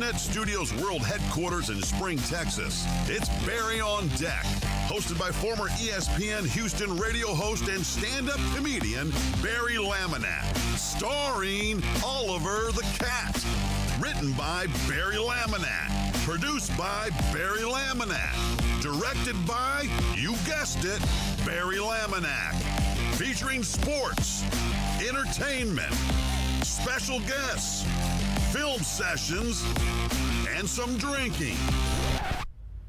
Sportsnet Studios World Headquarters in Spring, Texas, it's Barry on Deck, hosted by former ESPN Houston radio host and stand-up comedian Barry Laminack, starring Oliver the Cat. Written by Barry Laminack, produced by Barry Laminack, directed by, you guessed it, Barry Laminack, featuring sports, entertainment, special guests, film sessions, and some drinking.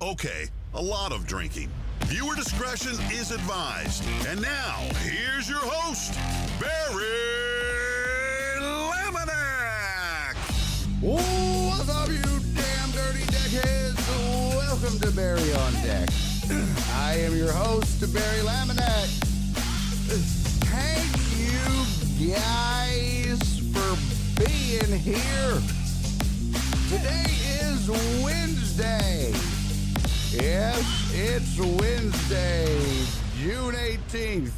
Okay, a lot of drinking. Viewer discretion is advised. And now, here's your host, Barry Laminack. What's up, you damn dirty deckheads? Welcome to Barry on Deck. I am your host, Barry Laminack. Thank you guys for being here. Today is Wednesday. Yes, it's Wednesday, June 18th,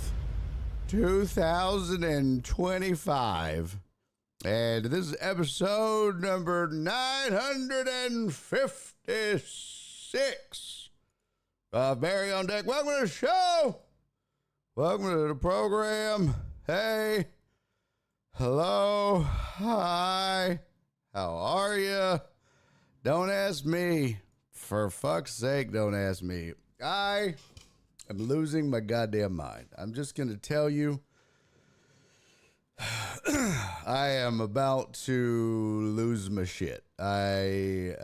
2025. And this is episode number 956 of Barry on Deck. Welcome to the show. Welcome to the program. Hey. Hello. Hi. How are you? Don't ask me. For fuck's sake, don't ask me. I am losing my goddamn mind. I'm just going to tell you. I am about to lose my shit. I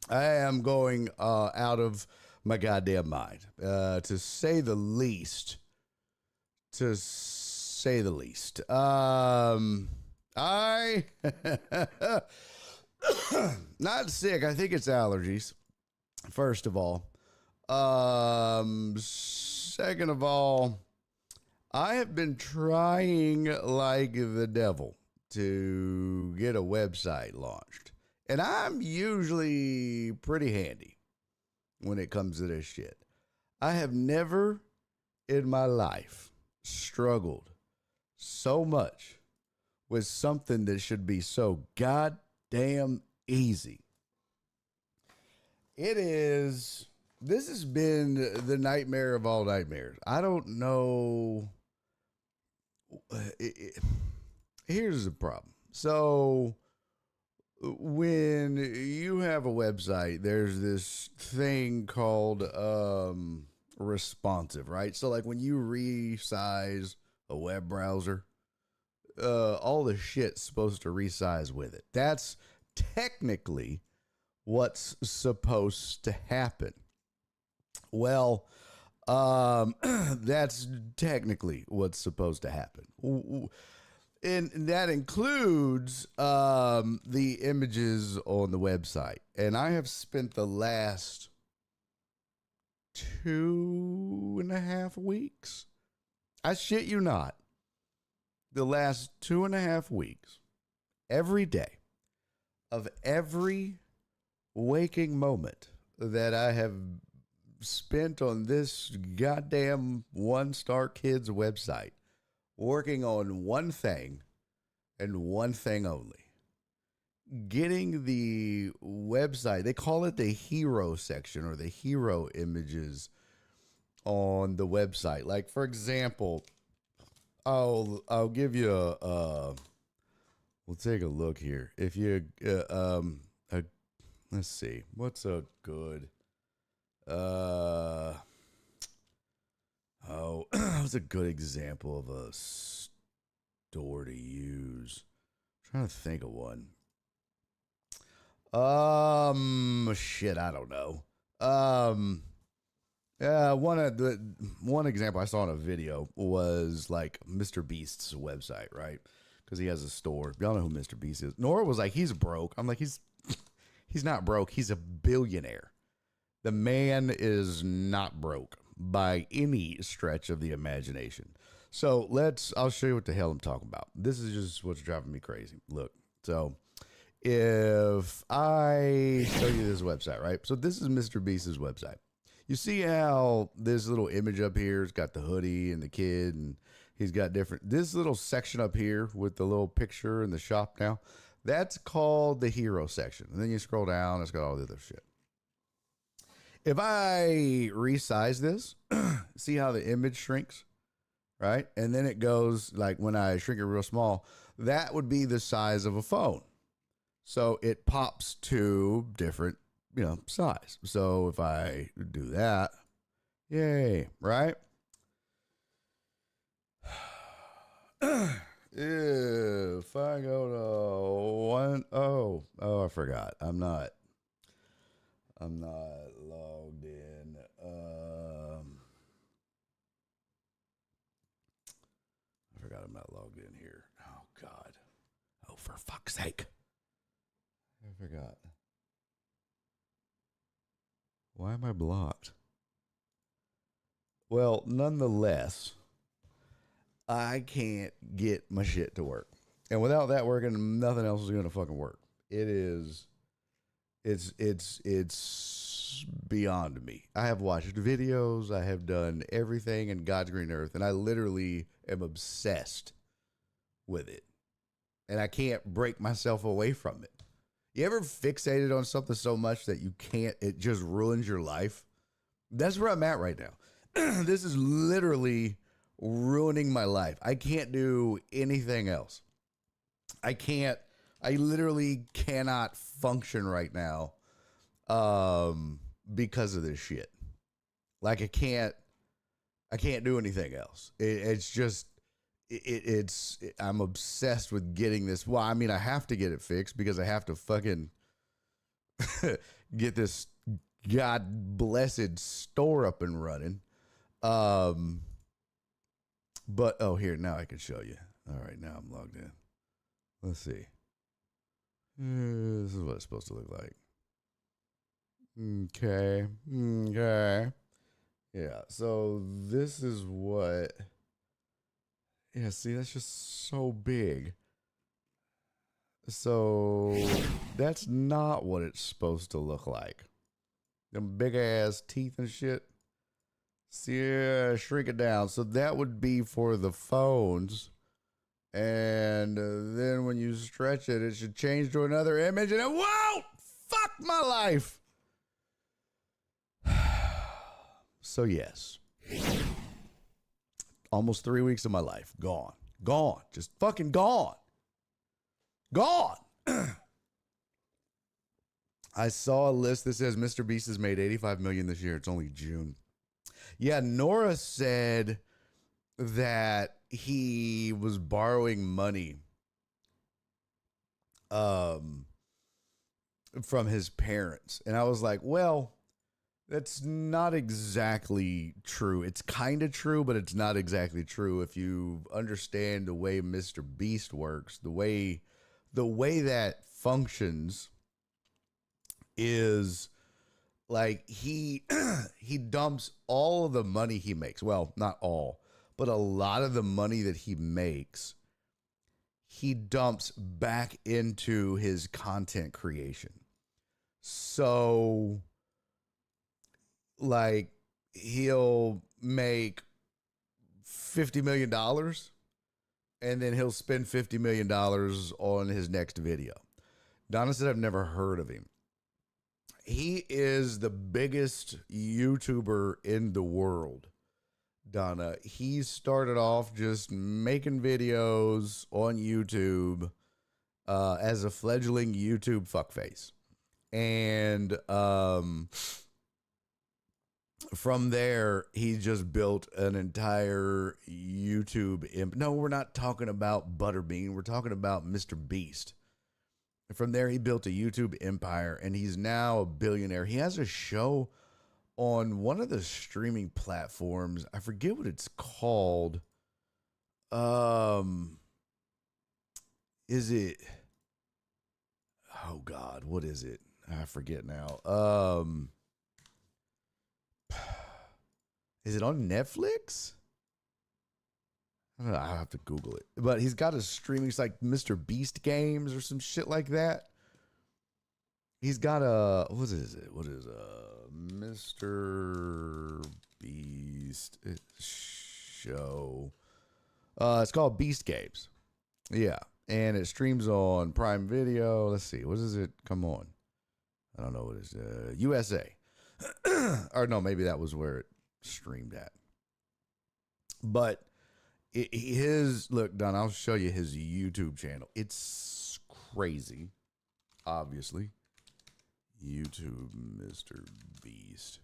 am going out of my goddamn mind, to say the least. I not sick. I think it's allergies. First of all, second of all, I have been trying like the devil to get a website launched. And I'm usually pretty handy when it comes to this shit. I have never in my life struggled so much with something that should be so goddamn easy. This has been the nightmare of all nightmares. I don't know. Here's the problem. So when you have a website, there's this thing called responsive, right? So like when you resize a web browser, all the shit's supposed to resize with it. That's technically what's supposed to happen. Well, that's technically what's supposed to happen. And that includes the images on the website. And I have spent the last 2.5 weeks, I shit you not, the last 2.5 weeks, every day of every waking moment that I have spent on this goddamn One Star Kids website, working on one thing and one thing only. Getting the website, they call it the hero section or the hero images on the website. Like, for example, I'll give you we'll take a look here. If you, let's see, what's a good, what's a good example of a store to use? I'm trying to think of one. Shit, I don't know. One example I saw in a video was like Mr. Beast's website, right? Because he has a store. Y'all know who Mr. Beast is. Nora was like, he's broke. I'm like, he's not broke. He's a billionaire. The man is not broke by any stretch of the imagination. So I'll show you what the hell I'm talking about. This is just what's driving me crazy. Look, so if I show you this website, right? So this is Mr. Beast's website. You see how this little image up here has got the hoodie and the kid, and he's got this little section up here with the little picture in the shop now. That's called the hero section. And then you scroll down, it's got all the other shit. If I resize this, see how the image shrinks, right? And then it goes, like when I shrink it real small, that would be the size of a phone. So it pops to different, size. So if I do that, yay, right? If I go to I forgot. I'm not logged in. I forgot I'm not logged in here. Oh God. Oh, for fuck's sake. I forgot. Why am I blocked? Well, nonetheless, I can't get my shit to work. And without that working, nothing else is going to fucking work. It's beyond me. I have watched videos. I have done everything in God's green earth, and I literally am obsessed with it. And I can't break myself away from it. You ever fixated on something so much that it just ruins your life? That's where I'm at right now. This is literally ruining my life. I can't do anything else. I literally cannot function right now because of this shit. Like I can't do anything else. I'm obsessed with getting this. Well, I mean, I have to get it fixed because I have to fucking get this God blessed store up and running. But here, now I can show you. All right, now I'm logged in. Let's see. This is what it's supposed to look like. Okay. Yeah, so this is what... Yeah, see, that's just so big. So that's not what it's supposed to look like. Them big ass teeth and shit. See, shrink it down. So that would be for the phones. And then when you stretch it, it should change to another image and it won't! Fuck my life! So yes. Almost 3 weeks of my life. Gone. Just fucking gone. I saw a list that says Mr. Beast has made $85 million this year. It's only June. Yeah, Nora said that he was borrowing money from his parents. And I was like, well, that's not exactly true. It's kind of true, but it's not exactly true. If you understand the way Mr. Beast works, the way that functions is like he dumps all of the money he makes. Well, not all, but a lot of the money that he makes, he dumps back into his content creation. So like he'll make $50 million and then he'll spend $50 million on his next video. Donna said, I've never heard of him. He is the biggest YouTuber in the world, Donna. He started off just making videos on YouTube as a fledgling YouTube fuckface. And from there, he just built an entire YouTube. No, we're not talking about Butterbean. We're talking about Mr. Beast. From there, he built a YouTube empire, and he's now a billionaire. He has a show on one of the streaming platforms. I forget what it's called. Is it? Oh God, what is it? I forget now. Is it on Netflix? I don't know. I'll have to Google it. But he's got a streaming site, Mr. Beast Games or some shit like that. He's got a, what is it? Mr. Beast show. It's called Beast Games. Yeah. and it streams on Prime Video. Let's see, what does it come on? I don't know what it is. USA. Or no, maybe that was where it streamed at. But look, Don, I'll show you his YouTube channel. It's crazy, obviously. YouTube Mr. Beast.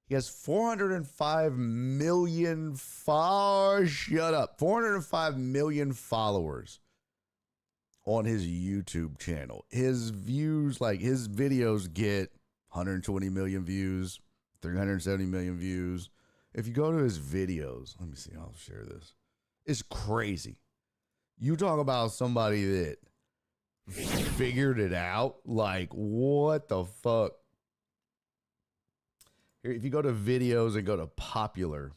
He has 405 million shut up. 405 million followers on his YouTube channel. His views, like his videos get 120 million views, 370 million views. If you go to his videos, let me see, I'll share this. It's crazy. You talk about somebody that figured it out. Like, what the fuck? Here, if you go to videos and go to popular,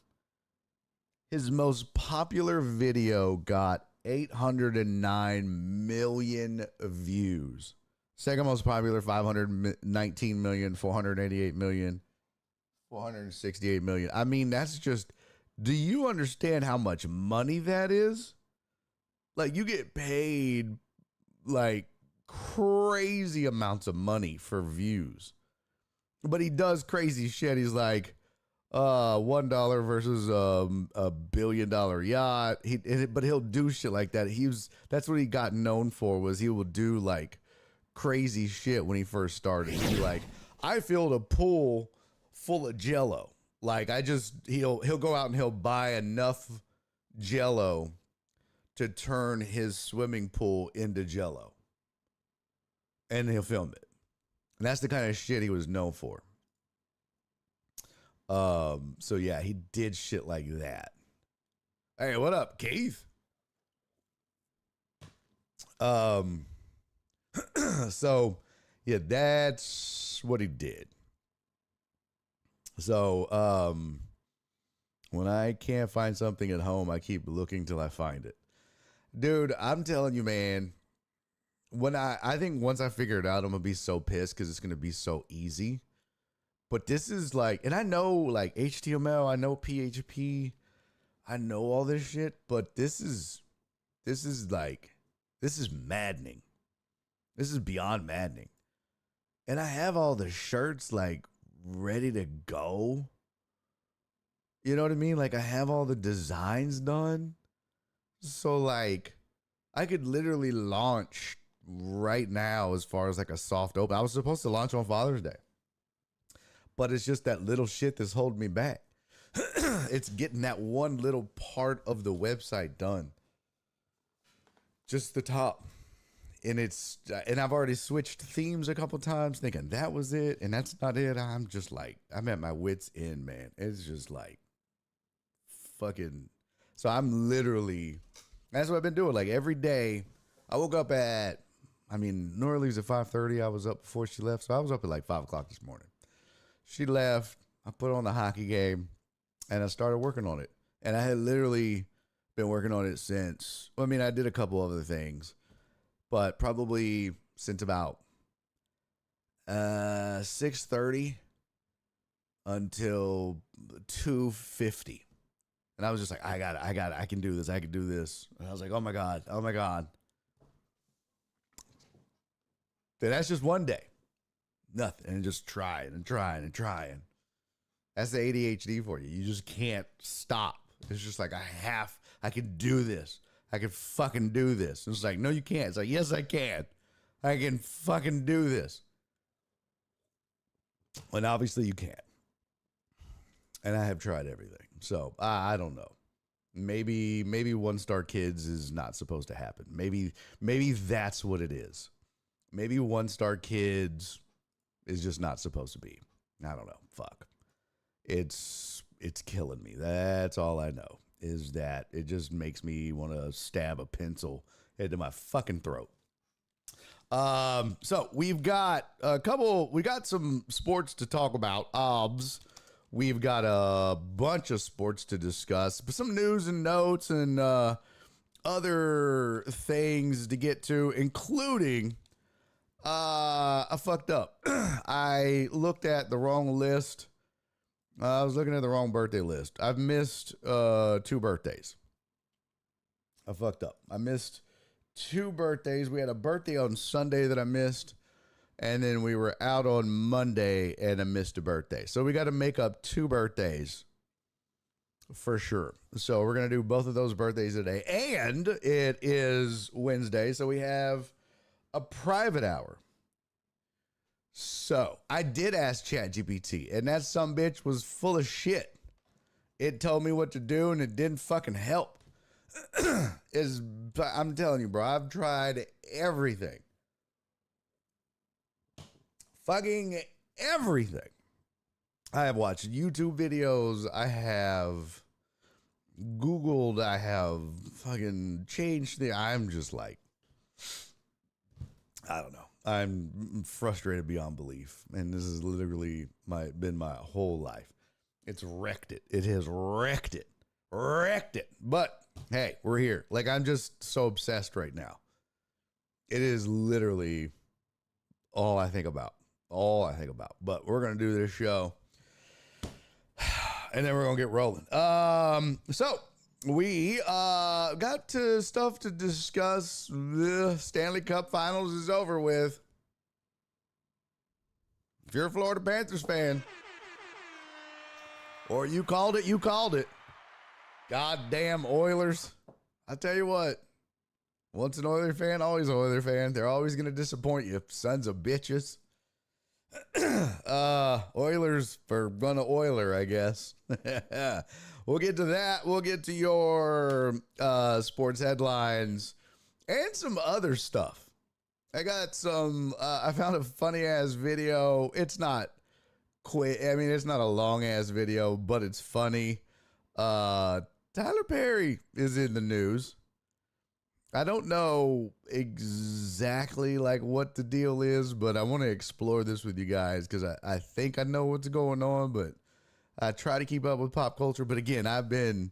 his most popular video got 809 million views. Second most popular, 519 million, 488 million, 468 million. I mean, that's just, do you understand how much money that is? Like, you get paid like crazy amounts of money for views. But he does crazy shit. He's like, $1 versus a $1 billion yacht. But he'll do shit like that. That's what he got known for, was he will do like crazy shit when he first started. He's like, I filled a pool full of Jello. Like, he'll go out and he'll buy enough Jello to turn his swimming pool into Jello. And he'll film it. And that's the kind of shit he was known for. So yeah, he did shit like that. Hey, what up, Keith? So yeah, that's what he did. So when I can't find something at home, I keep looking till I find it. Dude, I'm telling you, man, when I think once I figure it out, I'm gonna be so pissed because it's gonna be so easy. But this is like, and I know like HTML, I know PHP, I know all this shit, but this is maddening. This is beyond maddening. And I have all the shirts like ready to go. You know what I mean? Like, I have all the designs done. So like, I could literally launch right now as far as like a soft open. I was supposed to launch on Father's Day, but it's just that little shit that's holding me back. It's getting that one little part of the website done, just the top. And I've already switched themes a couple times thinking that was it, and that's not it. I'm just like, I'm at my wit's end, man. It's just like fucking. So I'm literally, that's what I've been doing. Like every day I woke up at, Nora leaves at 5:30. I was up before she left. So I was up at like 5 o'clock this morning. She left. I put on the hockey game and I started working on it. And I had literally been working on it since, I did a couple other things, but probably since about 6:30 until 2:50. And I was just like, I got it. I can do this. I can do this. And I was like, oh my God. Then that's just one day. Nothing. And just trying. That's the ADHD for you. You just can't stop. It's just like, I can do this. I can fucking do this. And it's like, no, you can't. It's like, yes, I can. I can fucking do this. And obviously you can't. And I have tried everything. So I don't know. Maybe One Star Kids is not supposed to happen. Maybe that's what it is. Maybe One Star Kids is just not supposed to be. I don't know. Fuck. It's killing me. That's all I know, is that it just makes me want to stab a pencil into my fucking throat. So we've got some sports to talk about. We've got a bunch of sports to discuss, but some news and notes and other things to get to, including I fucked up. I looked at the wrong list. I was looking at the wrong birthday list. I've missed 2 birthdays. I fucked up. I missed 2 birthdays. We had a birthday on Sunday that I missed, and then we were out on Monday and I missed a birthday. So we got to make up 2 birthdays for sure. So we're going to do both of those birthdays today. And it is Wednesday, so we have a private hour. So I did ask ChatGPT, and that sumbitch was full of shit. It told me what to do, and it didn't fucking help. I'm telling you, bro, I've tried everything. Fucking everything. I have watched YouTube videos. I have Googled. I have fucking changed I'm just like, I don't know. I'm frustrated beyond belief. And this has literally been my whole life. It's wrecked it. It has wrecked it. Wrecked it. But hey, we're here. Like, I'm just so obsessed right now. It is literally all I think about. All I think about. But we're going to do this show, and then we're going to get rolling. So we got stuff to discuss. The Stanley Cup Finals is over with. If you're a Florida Panthers fan, or you called it, you called it. Goddamn Oilers. I tell you what, once an Oiler fan, always an Oiler fan. They're always going to disappoint you, sons of bitches. Oilers for gonna Oiler, I guess. We'll get to that. We'll get to your sports headlines and some other stuff. I got some, I found a funny ass video. It's not it's not a long ass video, but it's funny. Tyler Perry is in the news. I don't know exactly like what the deal is, but I want to explore this with you guys because I think I know what's going on, but I try to keep up with pop culture. But again, I've been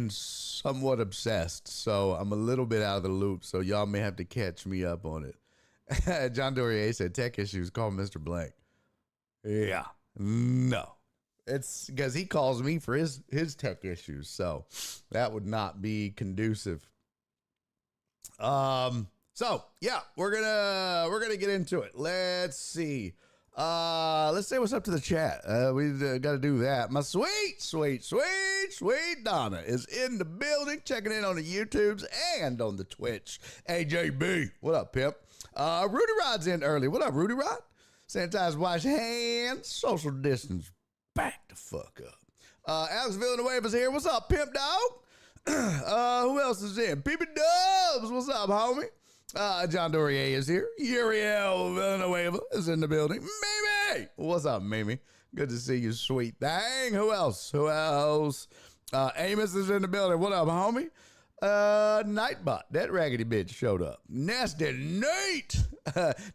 somewhat obsessed, so I'm a little bit out of the loop. So y'all may have to catch me up on it. John Dorier said tech issues. Call Mr. Blank. Yeah, no. It's because he calls me for his tech issues, so that would not be conducive. So yeah, we're gonna get into it. Let's see. Let's say what's up to the chat. We got to do that. My sweet Donna is in the building, checking in on the YouTubes and on the Twitch. AJB, what up, pimp? Rudy Rod's in early. What up, Rudy Rod? Sanitize, wash hands, social distance. Back the fuck up. Alex Villanueva's here. What's up, pimp dog? Who else is in? Peepy Dubs, what's up, homie? John Dorier is here. Uriel Villanueva is in the building. Mimi, what's up, Mimi? Good to see you, sweet thing. Who else? Amos is in the building. What up, homie? Nightbot, that raggedy bitch showed up. Nasty Nate.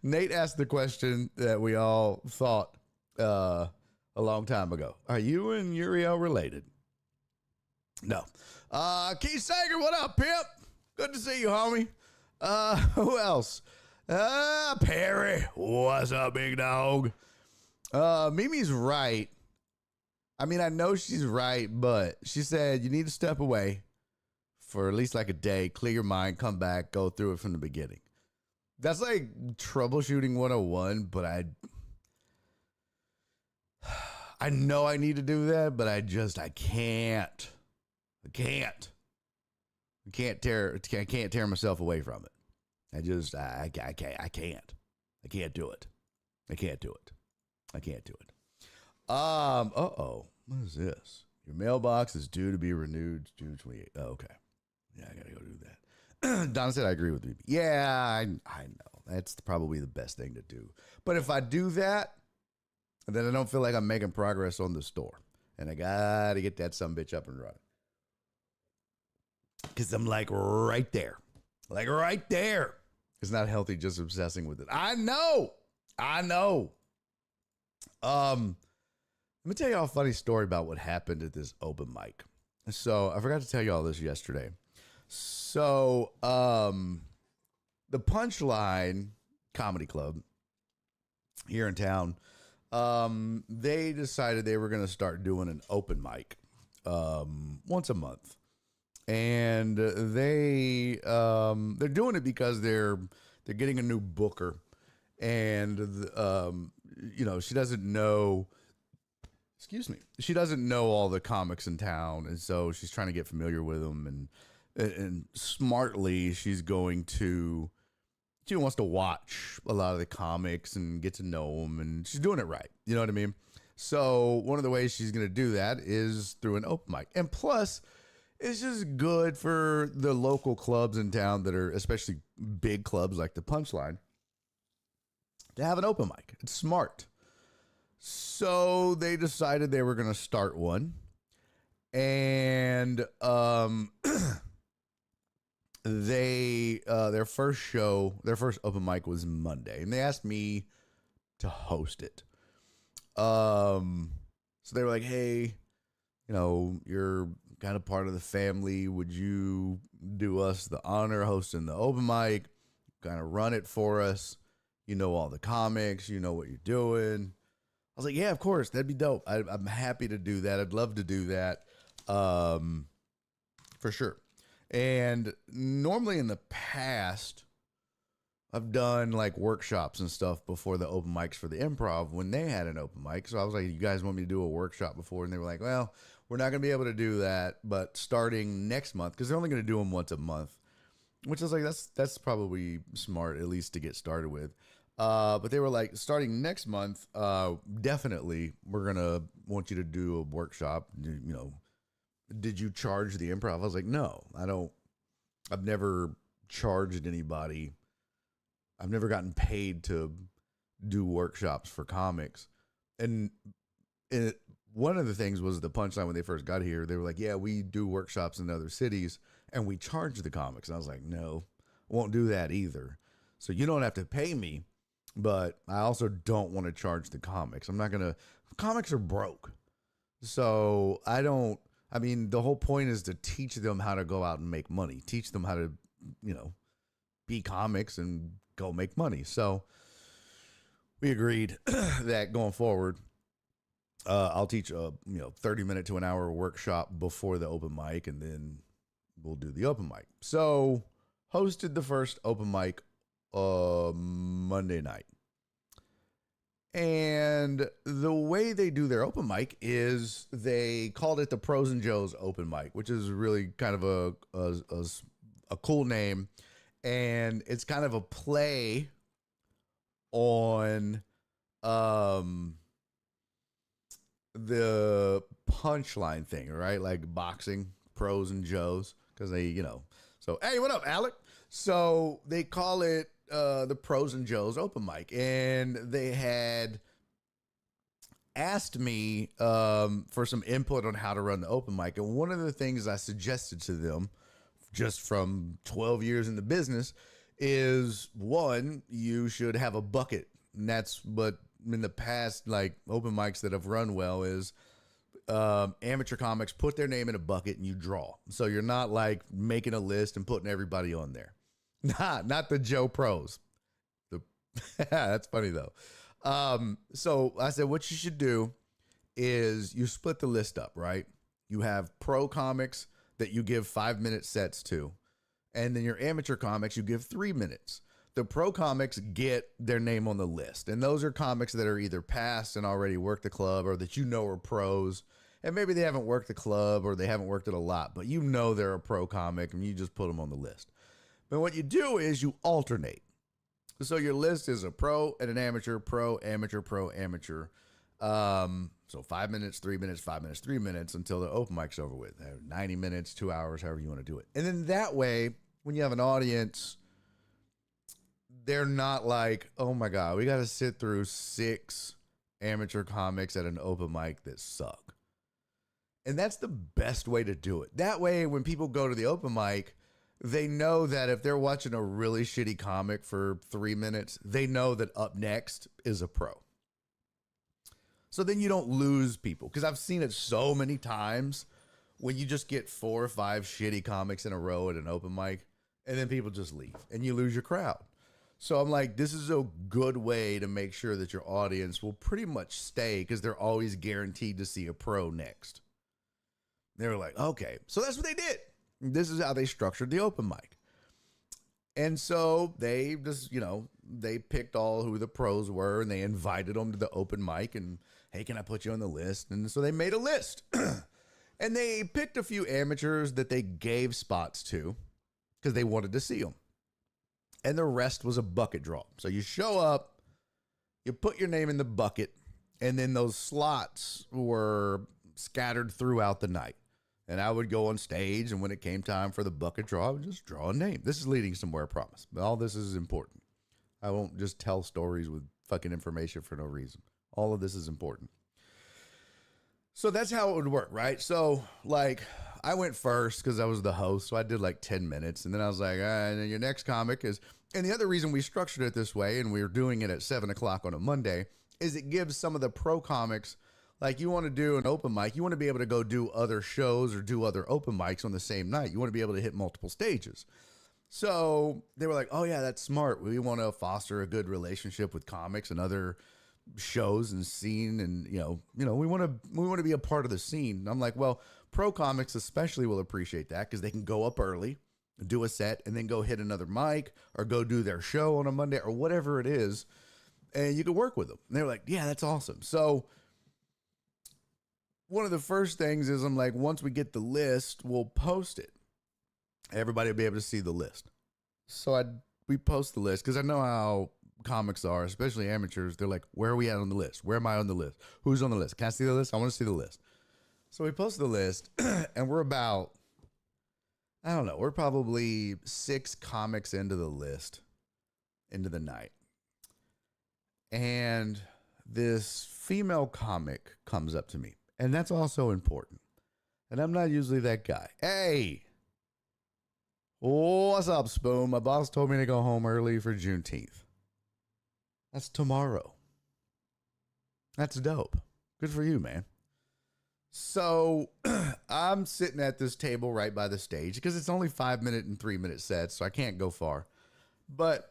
Nate asked the question that we all thought a long time ago. Are you and Uriel related? No. Keith Sager, what up, pimp? Good to see you, homie. Who else? Perry, what's up, big dog? Mimi's right. I mean, I know she's right, but she said you need to step away for at least like a day, clear your mind, come back, go through it from the beginning. That's like troubleshooting 101, but I know I need to do that, but I can't. I can't tear myself away from it. I can't. I can't do it. What is this? Your mailbox is due to be renewed June 28th. Oh, okay. Yeah, I gotta go do that. Donna said I agree with you. Yeah, I know. That's probably the best thing to do. But if I do that, then I don't feel like I'm making progress on the store. And I gotta get that sumbitch up and running. Because I'm like right there. Like right there. It's not healthy just obsessing with it. I know. Let me tell y'all a funny story about what happened at this open mic. So I forgot to tell y'all this yesterday. So the Punchline Comedy Club here in town, they decided they were going to start doing an open mic once a month. and they're doing it because they're getting a new booker, and she doesn't know. Excuse me. She doesn't know all the comics in town, and so she's trying to get familiar with them, and smartly she wants to watch a lot of the comics and get to know them, and she's doing it right. You know what I mean? So one of the ways she's going to do that is through an open mic. And plus, it's just good for the local clubs in town that are, especially big clubs like the Punchline, to have an open mic. It's smart. So they decided they were going to start one. And their first open mic was Monday, and they asked me to host it. So they were like, "Hey, you're kind of part of the family. Would you do us the honor of hosting the open mic? Kind of run it for us. You know all the comics. You know what you're doing." I was like, "Yeah, of course. That'd be dope. I'm happy to do that. I'd love to do that, for sure." And normally in the past, I've done like workshops and stuff before the open mics for the Improv when they had an open mic. So I was like, "You guys want me to do a workshop before?" And they were like, "Well, we're not going to be able to do that, but starting next month," because they're only going to do them once a month, which I was like, that's probably smart, at least to get started with. But they were like, starting next month, definitely we're going to want you to do a workshop. Did you charge the Improv? I was like, "No, I don't. I've never charged anybody. I've never gotten paid to do workshops for comics." And one of the things was the Punchline when they first got here. They were like, "Yeah, we do workshops in other cities and we charge the comics." And I was like, "No, I won't do that either. So you don't have to pay me, but I also don't want to charge the comics. Comics are broke. So the whole point is to teach them how to go out and make money, teach them how to, be comics and go make money." So we agreed that going forward, I'll teach a 30-minute to an hour workshop before the open mic, and then we'll do the open mic. So hosted the first open mic Monday night. And the way they do their open mic is they called it the Pros and Joes open mic, which is really kind of a cool name. And it's kind of a play on the Punchline thing, right? Like boxing, Pros and Joes, because they, so, "Hey, what up, Alec?" So they call it the Pros and Joes open mic, and they had asked me for some input on how to run the open mic. And one of the things I suggested to them, just from 12 years in the business, is one, you should have a bucket. And that's what in the past, like open mics that have run well, is amateur comics put their name in a bucket and you draw. So you're not like making a list and putting everybody on there. Not the Joe Pros. That's funny though. So I said, what you should do is you split the list up, right? You have pro comics that you give 5-minute sets to, and then your amateur comics, you give 3 minutes. The pro comics get their name on the list, and those are comics that are either past and already worked the club, or that are pros, and maybe they haven't worked the club or they haven't worked it a lot, but they're a pro comic and you just put them on the list. But what you do is you alternate. So your list is a pro and an amateur, pro, amateur, pro, amateur. So 5 minutes, 3 minutes, 5 minutes, 3 minutes until the open mic's over with. 90 minutes, 2 hours, however you want to do it. And then that way, when you have an audience, they're not like, "Oh my God, we got to sit through 6 amateur comics at an open mic that suck." And that's the best way to do it. That way, when people go to the open mic, they know that if they're watching a really shitty comic for 3 minutes, they know that up next is a pro. So then you don't lose people. Because I've seen it so many times when you just get 4 or 5 shitty comics in a row at an open mic, and then people just leave and you lose your crowd. So I'm like, this is a good way to make sure that your audience will pretty much stay, because they're always guaranteed to see a pro next. They were like, okay. So that's what they did. This is how they structured the open mic. And so they just, they picked all who the pros were and they invited them to the open mic and, hey, can I put you on the list? And so they made a list. And they picked a few amateurs that they gave spots to because they wanted to see them. And the rest was a bucket draw. So you show up, you put your name in the bucket, and then those slots were scattered throughout the night. And I would go on stage, and when it came time for the bucket draw, I would just draw a name. This is leading somewhere, I promise. But all this is important. I won't just tell stories with fucking information for no reason. All of this is important. So that's how it would work, right? So, like, I went first because I was the host, so I did like 10 minutes. And then I was like, and then your next comic is... And the other reason we structured it this way, and we were doing it at 7 o'clock on a Monday, is it gives some of the pro comics, like you want to do an open mic, you want to be able to go do other shows or do other open mics on the same night. You want to be able to hit multiple stages. So they were like, oh yeah, that's smart. We want to foster a good relationship with comics and other shows and scene, and we want to be a part of the scene. And I'm like, well, pro comics especially will appreciate that because they can go up early, do a set, and then go hit another mic or go do their show on a Monday or whatever it is, and you can work with them. And they were like, yeah, that's awesome. So one of the first things is I'm like, once we get the list, we'll post it. Everybody will be able to see the list. So we post the list because I know how comics are, especially amateurs. They're like, where are we at on the list? Where am I on the list? Who's on the list? Can I see the list? I want to see the list. So we post the list and we're about, I don't know, we're probably 6 comics into the list, into the night. And this female comic comes up to me. And that's also important. And I'm not usually that guy. Hey, what's up, Spoon? My boss told me to go home early for Juneteenth. That's tomorrow. That's dope. Good for you, man. So I'm sitting at this table right by the stage because it's only 5-minute and 3-minute sets, so I can't go far. But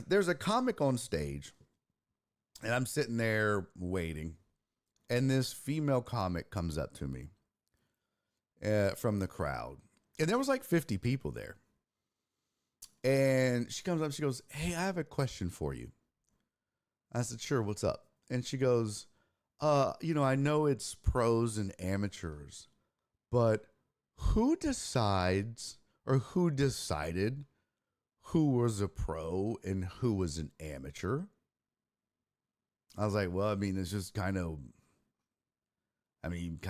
there's a comic on stage, and I'm sitting there waiting, and this female comic comes up to me from the crowd. And there was like 50 people there. And she comes up, she goes, hey, I have a question for you. I said, sure, what's up? And she goes, I know it's pros and amateurs, but who decides or who decided who was a pro and who was an amateur? I was like, well, I mean, it's just you kind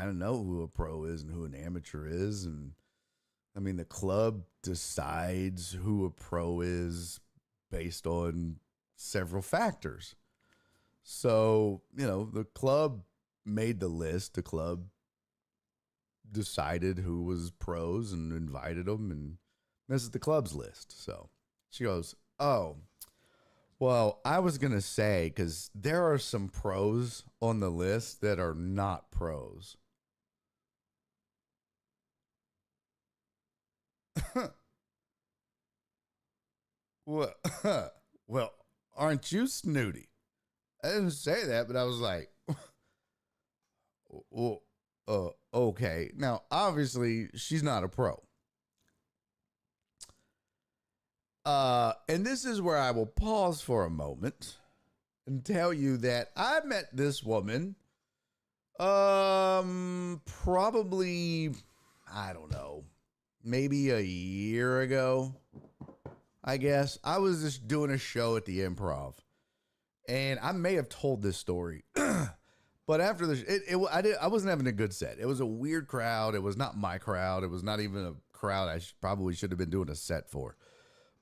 of know who a pro is and who an amateur is. And I mean, the club decides who a pro is based on several factors. So, the club made the list. The club decided who was pros and invited them. And this is the club's list. So she goes, oh, well, I was going to say, because there are some pros on the list that are not pros. Well, aren't you snooty? I didn't say that, but I was like, well, okay. Now, obviously, she's not a pro. And this is where I will pause for a moment and tell you that I met this woman, probably, I don't know, maybe a year ago, I guess. I was just doing a show at the Improv, and I may have told this story, but after this, I wasn't having a good set. It was a weird crowd. It was not my crowd. It was not even a crowd I probably should have been doing a set for,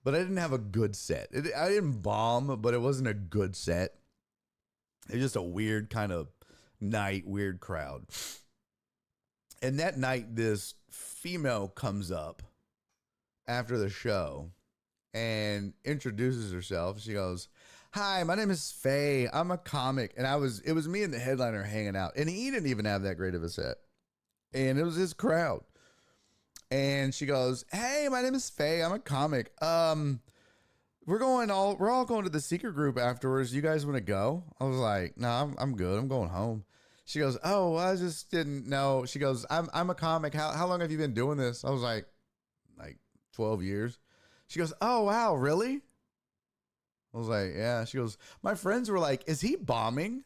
but I didn't have a good set. I didn't bomb, but it wasn't a good set. It was just a weird kind of night, weird crowd. And that night, this female comes up after the show and introduces herself. She goes, hi, my name is Faye. I'm a comic. And it was me and the headliner hanging out. And he didn't even have that great of a set. And it was his crowd. And she goes, hey, my name is Faye. I'm a comic. We're all going to the secret group afterwards. You guys want to go? I was like, no, I'm good. I'm going home. She goes, oh, I just didn't know. She goes, I'm a comic. How long have you been doing this? I was like 12 years. She goes, oh, wow, really? I was like, yeah. She goes, my friends were like, is he bombing?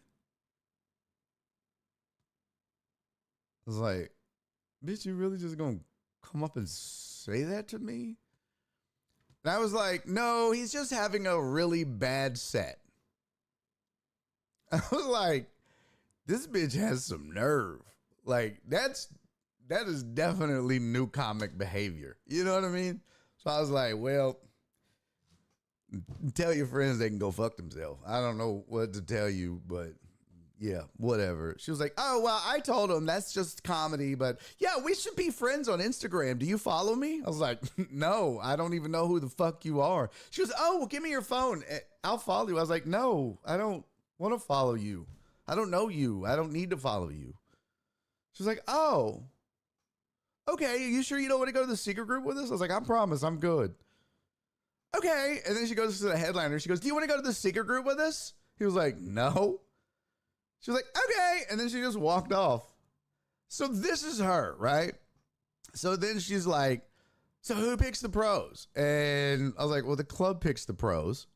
I was like, bitch, you really just gonna come up and say that to me? And I was like, no, he's just having a really bad set. I was like, this bitch has some nerve. Like, that is definitely new comic behavior. You know what I mean? So I was like, well, tell your friends they can go fuck themselves. I don't know what to tell you, but yeah, whatever. She was like, oh, well, I told him that's just comedy, but yeah, we should be friends on Instagram. Do you follow me? I was like, no, I don't even know who the fuck you are. She was, oh, well, give me your phone. I'll follow you. I was like, no, I don't want to follow you. I don't know you. I don't need to follow you. She was like, oh, okay. Are you sure you don't want to go to the secret group with us? I was like, I promise I'm good. Okay. And then she goes to the headliner. She goes, do you want to go to the secret group with us? He was like, no. She was like, okay. And then she just walked off. So this is her, right? So then she's like, so who picks the pros? And I was like, well, the club picks the pros.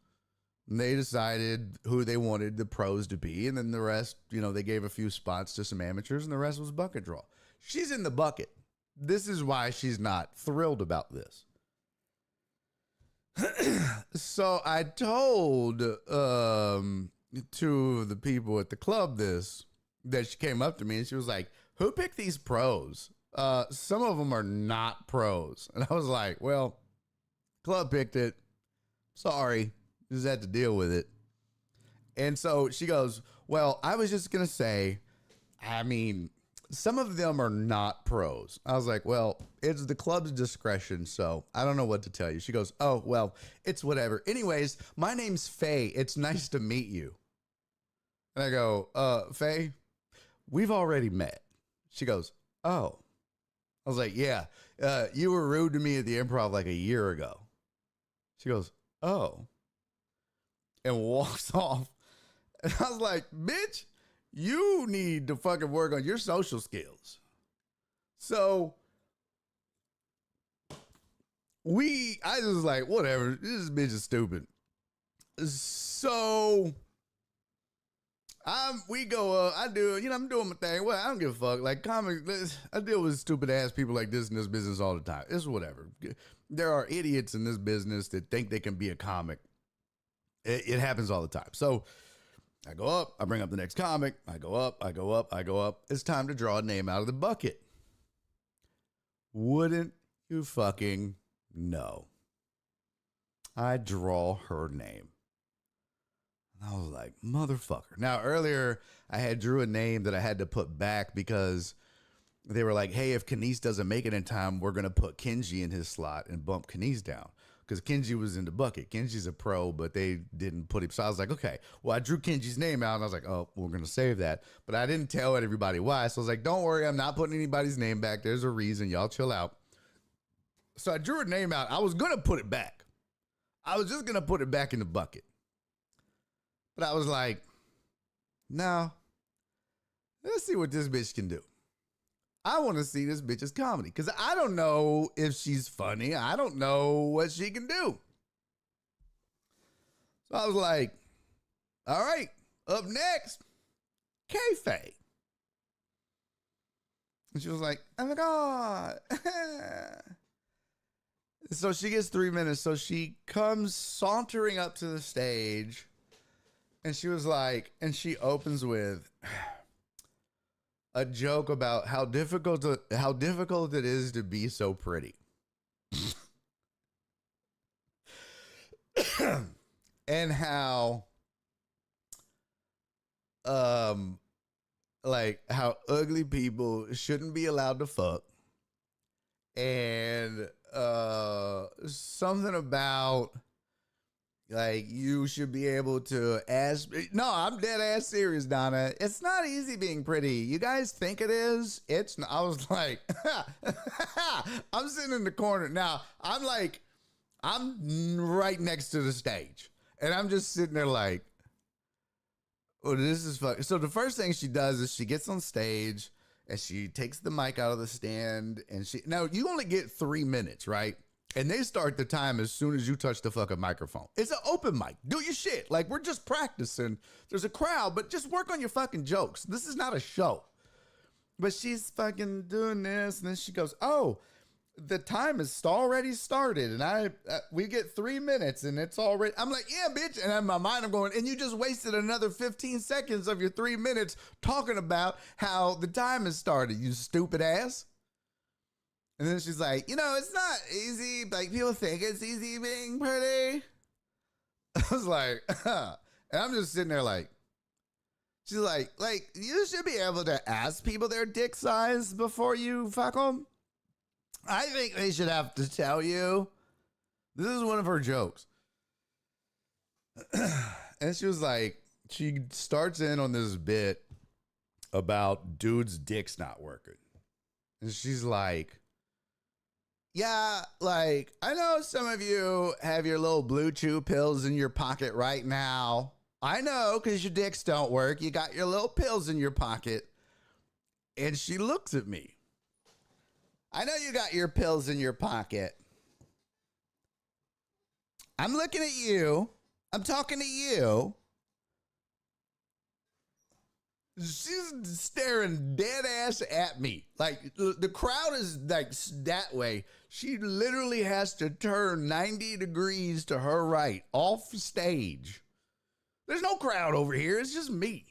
And they decided who they wanted the pros to be. And then the rest, they gave a few spots to some amateurs and the rest was bucket draw. She's in the bucket. This is why she's not thrilled about this. So I told to the people at the club that she came up to me and she was like, who picked these pros? Some of them are not pros. And I was like, well, club picked it. Sorry. Just had to deal with it. And so she goes, well, I was just going to say, I mean, some of them are not pros. I was like, well, it's the club's discretion, so I don't know what to tell you. She goes, oh, well, it's whatever. Anyways, my name's Faye. It's nice to meet you. And I go, Faye, we've already met. She goes, oh. I was like, yeah, you were rude to me at the Improv like a year ago. She goes, oh. And walks off. And I was like, bitch, you need to fucking work on your social skills. So I just was like, whatever, this bitch is stupid. So I'm doing my thing. Well, I don't give a fuck. Like I deal with stupid ass people like this in this business all the time. It's whatever. There are idiots in this business that think they can be a comic. It happens all the time. So I go up, I bring up the next comic. I go up. It's time to draw a name out of the bucket. Wouldn't you fucking know? I draw her name. And I was like, motherfucker. Now, earlier, I had drew a name that I had to put back because they were like, hey, if Kenise doesn't make it in time, we're going to put Kenji in his slot and bump Kenise down. Because Kenji was in the bucket. Kenji's a pro, but they didn't put him. So I was like, okay, well, I drew Kenji's name out, and I was like, oh, we're going to save that. But I didn't tell everybody why. So I was like, don't worry, I'm not putting anybody's name back. There's a reason. Y'all chill out. So I drew her name out. I was going to put it back. I was just going to put it back in the bucket. But I was like, no, let's see what this bitch can do. I want to see this bitch's comedy because I don't know if she's funny. I don't know what she can do. So I was like, all right, up next, K-Faye. And she was like, oh my God. So she gets 3 minutes. So she comes sauntering up to the stage and she was like, and she opens with a joke about how difficult it is to be so pretty. And how how ugly people shouldn't be allowed to fuck. And something about like you should be able to ask. No, I'm dead ass serious, Donna. It's not easy being pretty. You guys think it is? It's not. I was like, I'm sitting in the corner. Now, I'm right next to the stage. And I'm just sitting there like, Oh, this is fuck. So the first thing she does is she gets on stage and she takes the mic out of the stand and now you only get 3 minutes, right? And they start the time as soon as you touch the fucking microphone. It's an open mic. Do your shit. Like, we're just practicing. There's a crowd, but just work on your fucking jokes. This is not a show. But she's fucking doing this, and then she goes, oh, the time has already started, and we get 3 minutes, and it's already... I'm like, yeah, bitch. And in my mind, I'm going, and you just wasted another 15 seconds of your 3 minutes talking about how the time has started, you stupid ass. And then she's like, it's not easy. Like, people think it's easy being pretty. I was like, and I'm just sitting there like, she's like, you should be able to ask people their dick size before you fuck them. I think they should have to tell you. This is one of her jokes. And she was like, she starts in on this bit about dudes' dicks not working. And she's like, yeah, like, I know some of you have your little Blue Chew pills in your pocket right now. I know, because your dicks don't work. You got your little pills in your pocket. And she looks at me. I know you got your pills in your pocket. I'm looking at you. I'm talking to you. She's staring dead ass at me. Like, the crowd is like that way. She literally has to turn 90 degrees to her right off stage. There's no crowd over here. It's just me.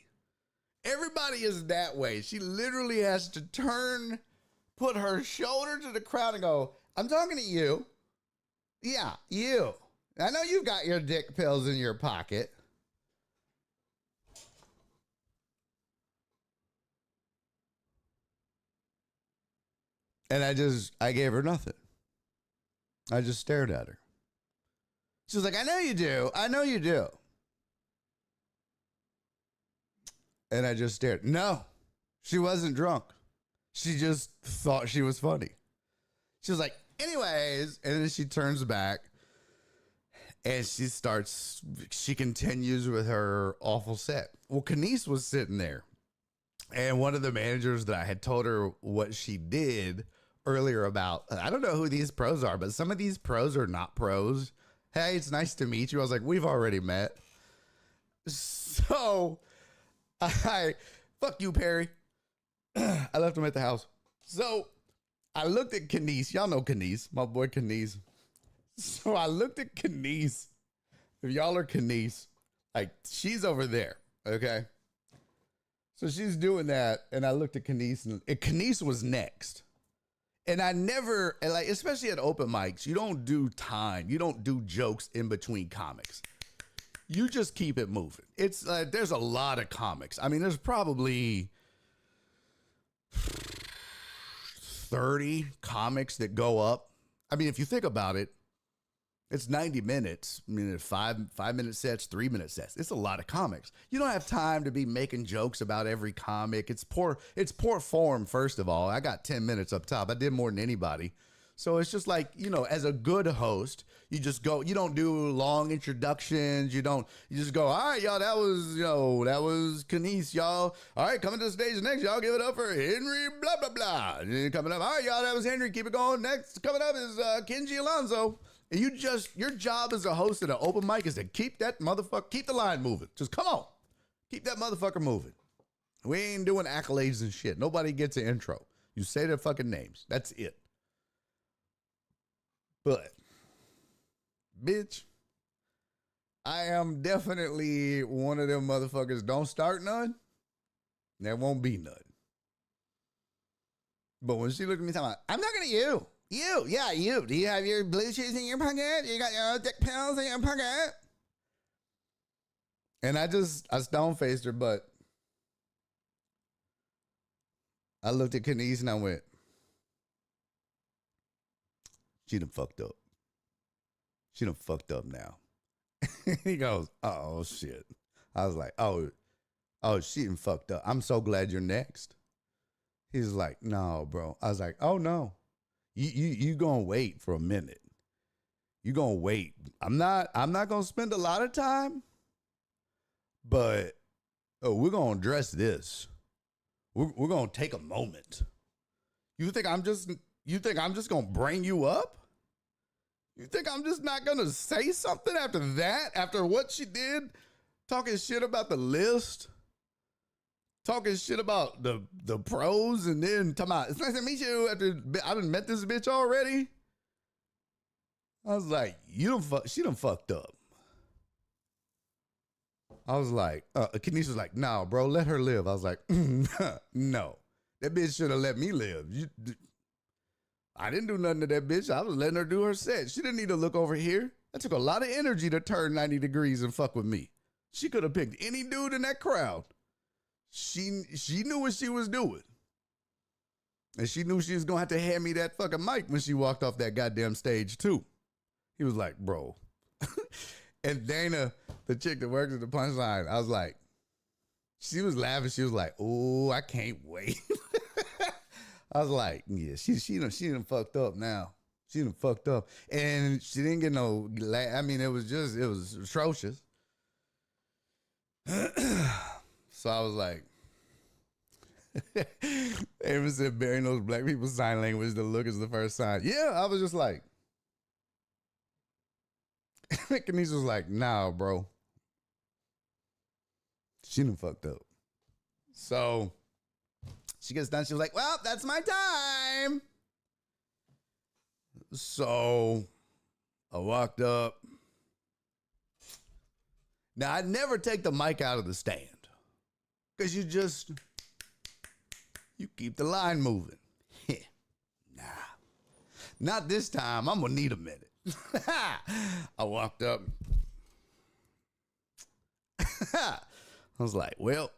Everybody is that way. She literally has to put her shoulder to the crowd and go, I'm talking to you. Yeah, you. I know you've got your dick pills in your pocket. And I gave her nothing. I just stared at her. She was like, I know you do. I know you do. And I just stared. No, she wasn't drunk. She just thought she was funny. She was like, anyways, and then she turns back and she continues with her awful set. Well, Kenise was sitting there. And one of the managers that I had told her what she did earlier about, I don't know who these pros are, but some of these pros are not pros. Hey, it's nice to meet you. I was like, we've already met. So fuck you, Perry. I left him at the house. So I looked at Kenise. Y'all know Kenise, my boy Kenise. So I looked at Kenise. If y'all are Kenise, like, she's over there. Okay. So she's doing that, and I looked at Kenise, and Kenise was next. And I never, like, especially at open mics, you don't do time. You don't do jokes in between comics. You just keep it moving. It's there's a lot of comics. I mean, there's probably 30 comics that go up. I mean, if you think about it, it's 90 minutes. I mean, 5-minute sets, 3-minute sets. It's a lot of comics. You don't have time to be making jokes about every comic. It's poor form, first of all. I got 10 minutes up top. I did more than anybody. So it's just like, as a good host, you just go, you don't do long introductions. You just go, all right, y'all, that was Kenise, y'all. All right, coming to the stage next, y'all give it up for Henry, blah, blah, blah. And then coming up, all right, y'all, that was Henry, keep it going. Next, coming up is Kenji Alonso. And your job as a host at an open mic is to keep the line moving. Just come on. Keep that motherfucker moving. We ain't doing accolades and shit. Nobody gets an intro. You say their fucking names. That's it. But, bitch, I am definitely one of them motherfuckers. Don't start none. There won't be none. But when she looked at me talking about, I'm talking to you. You. Do you have your blue chews in your pocket? You got your dick pills in your pocket? And I stone-faced her, but I looked at Kenise and I went, she done fucked up. She done fucked up now. He goes, oh, shit. I was like, oh, she done fucked up. I'm so glad you're next. He's like, no, bro. I was like, oh, no. You gonna wait for a minute. You gonna wait. I'm not gonna spend a lot of time, but oh, we're going to address this. We're going to take a moment. You think I'm just going to bring you up? You think I'm just not going to say something after that? After what she did? Talking shit about the list? Talking shit about the pros and then talking about, it's nice to meet you after I done met this bitch already? I was like, she done fucked up. I was like, Kenise was like, nah, bro, let her live. I was like, no. That bitch should have let me live. I didn't do nothing to that bitch. I was letting her do her set. She didn't need to look over here. That took a lot of energy to turn 90 degrees and fuck with me. She could have picked any dude in that crowd. She knew what she was doing. And she knew she was going to have to hand me that fucking mic when she walked off that goddamn stage too. He was like, bro. And Dana, the chick that works at the Punchline, I was like, she was laughing. She was like, oh, I can't wait. I was like, yeah, she done fucked up now. She done fucked up. And she didn't get no, I mean, it was atrocious. So I was like, Ava said, Barry knows black people's sign language. The look is the first sign. Yeah, I was just like, Kenise was like, nah, bro. She done fucked up. So she gets done. She was like, well, that's my time. So I walked up. Now, I'd never take the mic out of the stand because you keep the line moving. Nah, not this time. I'm going to need a minute. I walked up. I was like, well,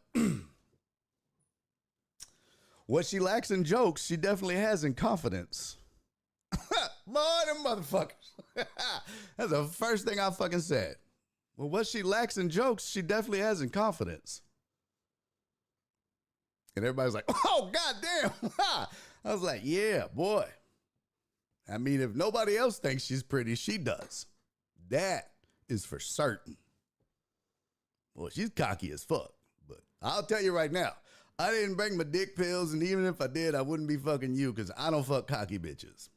what she lacks in jokes, she definitely has in confidence. Boy, them motherfuckers. That's the first thing I fucking said. Well, what she lacks in jokes, she definitely has in confidence. And everybody's like, oh, goddamn. I was like, yeah, boy. I mean, if nobody else thinks she's pretty, she does. That is for certain. Well, she's cocky as fuck. But I'll tell you right now, I didn't bring my dick pills, and even if I did, I wouldn't be fucking you because I don't fuck cocky bitches.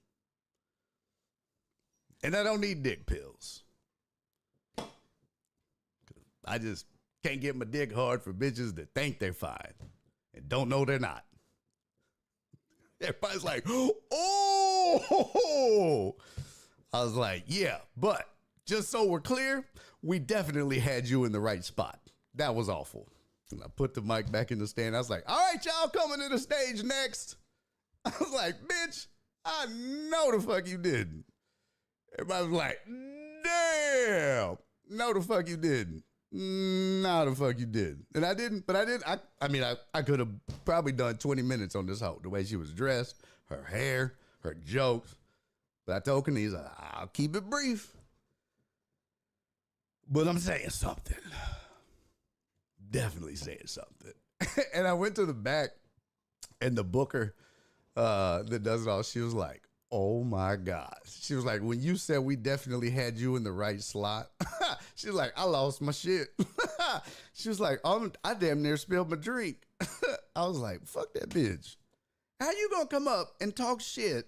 And I don't need dick pills. I just can't get my dick hard for bitches that think they're fine and don't know they're not. Everybody's like, oh! I was like, yeah, but just so we're clear, we definitely had you in the right spot. That was awful. And I put the mic back in the stand. I was like, all right, y'all coming to the stage next. I was like, bitch, I know the fuck you didn't. Everybody was like, damn. No, the fuck you didn't. No, the fuck you didn't. And I didn't, but I did. I mean, I could have probably done 20 minutes on this hoe. The way she was dressed, her hair, her jokes. But I told Kenise, I'll keep it brief. But I'm saying something. Definitely saying something. And I went to the back, and the booker that does it all, she was like, oh my God. She was like, when you said we definitely had you in the right slot, she was like, I lost my shit. She was like, I damn near spilled my drink. I was like, fuck that bitch. How you gonna come up and talk shit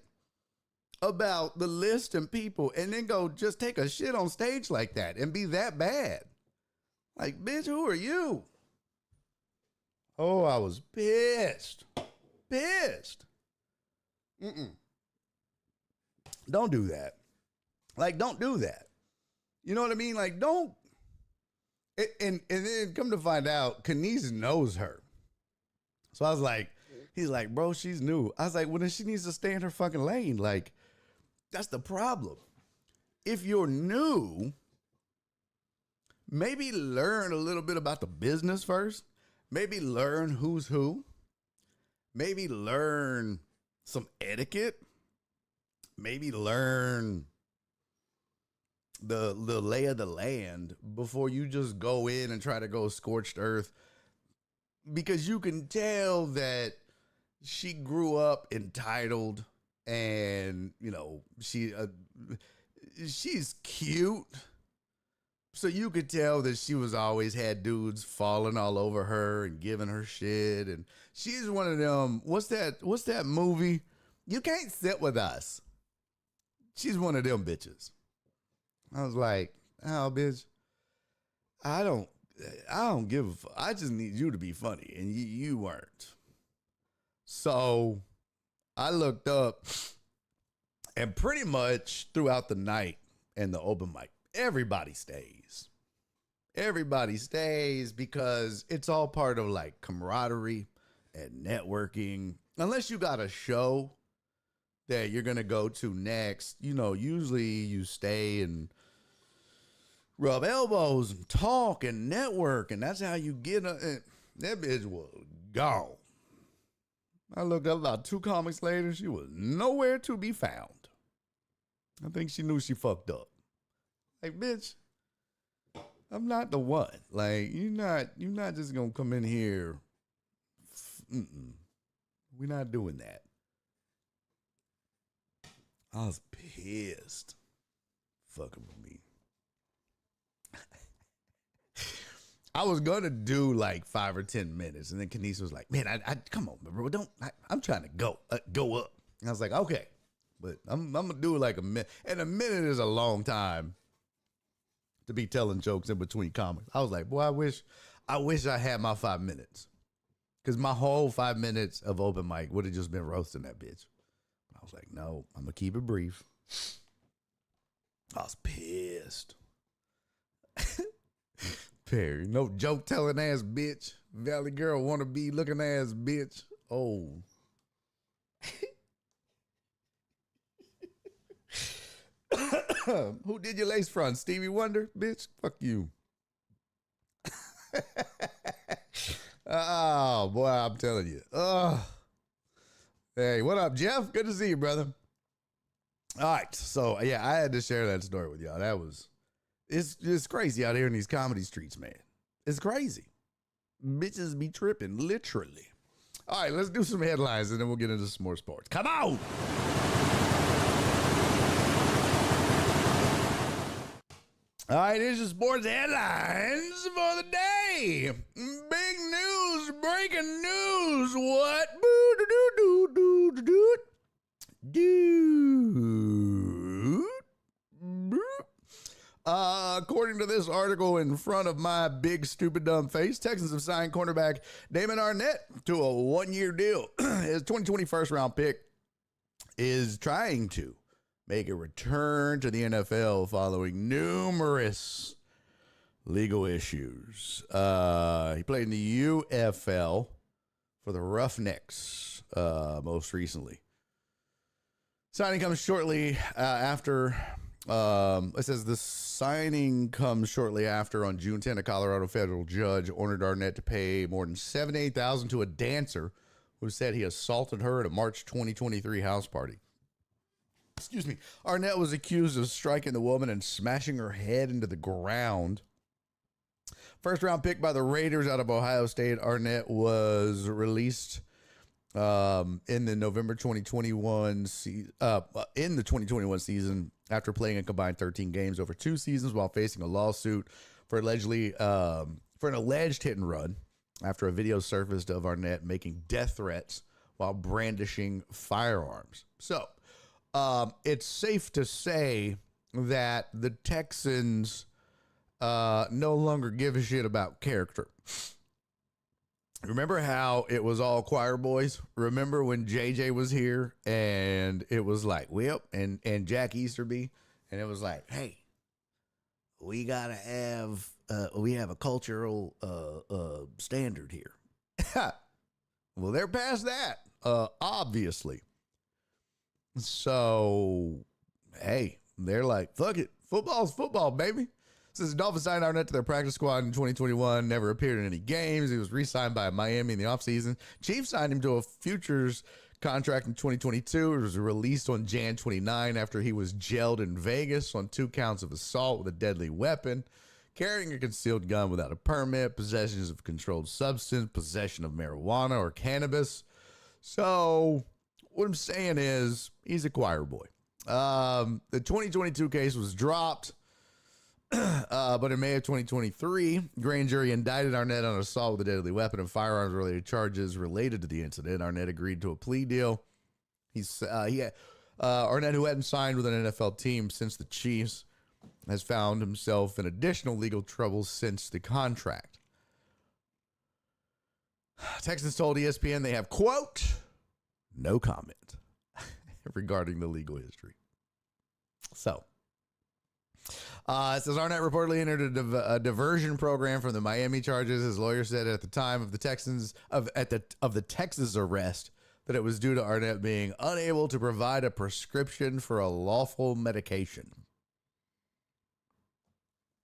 about the list and people and then go just take a shit on stage like that and be that bad? Like, bitch, who are you? Oh, I was pissed. Pissed. Don't do that. Like, don't do that. You know what I mean? Like, don't. And then come to find out, Kenise knows her. So I was like, he's like, bro, she's new. I was like, well, then she needs to stay in her fucking lane. Like, that's the problem. If you're new, maybe learn a little bit about the business first. Maybe learn who's who. Maybe learn some etiquette. Maybe learn the lay of the land before you just go in and try to go scorched earth. Because you can tell that she grew up entitled and, you know, she's cute, So you could tell that she was always had dudes falling all over her and giving her shit. And she's one of them. What's that movie? You Can't Sit With Us. She's one of them bitches. I was like, oh, bitch, I don't give a fuck. I just need you to be funny. And you weren't. So I looked up, and pretty much throughout the night and the open mic, everybody stays. Everybody stays because it's all part of like camaraderie and networking. Unless you got a show that you're going to go to next, usually you stay and rub elbows and talk and network. And that's how you get that bitch was gone. I looked up about 2 comics later. She was nowhere to be found. I think she knew she fucked up. Like, bitch, I'm not the one. Like, you're not just gonna come in here. We're not doing that. I was pissed. Fucking with me. I was gonna do like 5 or 10 minutes, and then Kenise was like, "Man, I come on, bro, I'm trying to go up." And I was like, "Okay, but I'm gonna do like a minute, and a minute is a long time to be telling jokes in between comics." I was like, "Boy, I wish I had my 5 minutes, because my whole 5 minutes of open mic would have just been roasting that bitch." I was like, "No, I'm gonna keep it brief." I was pissed. Perry, no joke telling ass bitch. Valley girl wanna be looking ass bitch. Oh. Who did your lace front? Stevie Wonder? Bitch, fuck you. Oh, boy, I'm telling you. Hey, what up, Jeff? Good to see you, brother. All right, so, yeah, I had to share that story with y'all. It's crazy out here in these comedy streets, man. It's crazy. Bitches be tripping, literally. All right, let's do some headlines, and then we'll get into some more sports. Come on! All right, here's your sports headlines for the day. Big news, breaking news. What? According to this article in front of my big, stupid, dumb face, Texans have signed cornerback Damon Arnett to a 1-year deal. His 2020 first-round pick is trying to make a return to the NFL following numerous legal issues. He played in the UFL for the Roughnecks most recently. Signing comes shortly after. It says the signing comes shortly after on June 10, a Colorado federal judge ordered Arnett to pay more than $78,000 to a dancer who said he assaulted her at a March 2023 house party. Excuse me. Arnett was accused of striking the woman and smashing her head into the ground. First round pick by the Raiders out of Ohio State, Arnett was released in the November 2021 in the 2021 season after playing a combined 13 games over 2 seasons while facing a lawsuit for an alleged hit and run after a video surfaced of Arnett making death threats while brandishing firearms. So it's safe to say that the Texans no longer give a shit about character. Remember how it was all choir boys? Remember when JJ was here and it was like Whip and Jack Easterby, and it was like, hey, we gotta have we have a cultural standard here. Well, they're past that, obviously. So, hey, they're like, fuck it, football's football, baby. Since the Dolphins signed Arnett to their practice squad in 2021, never appeared in any games. He was re-signed by Miami in the offseason. Chiefs signed him to a futures contract in 2022. It was released on Jan 29 after he was jailed in Vegas on 2 counts of assault with a deadly weapon, carrying a concealed gun without a permit, possessions of controlled substance, possession of marijuana or cannabis. So what I'm saying is he's a choir boy. The 2022 case was dropped. But in May of 2023, grand jury indicted Arnett on assault with a deadly weapon and firearms-related charges related to the incident. Arnett agreed to a plea deal. Arnett, who hadn't signed with an NFL team since the Chiefs, has found himself in additional legal trouble since the contract. Texans told ESPN they have, quote, no comment regarding the legal history. So, it says Arnett reportedly entered a diversion program from the Miami charges. His lawyer said at the time of the Texas arrest that it was due to Arnett being unable to provide a prescription for a lawful medication.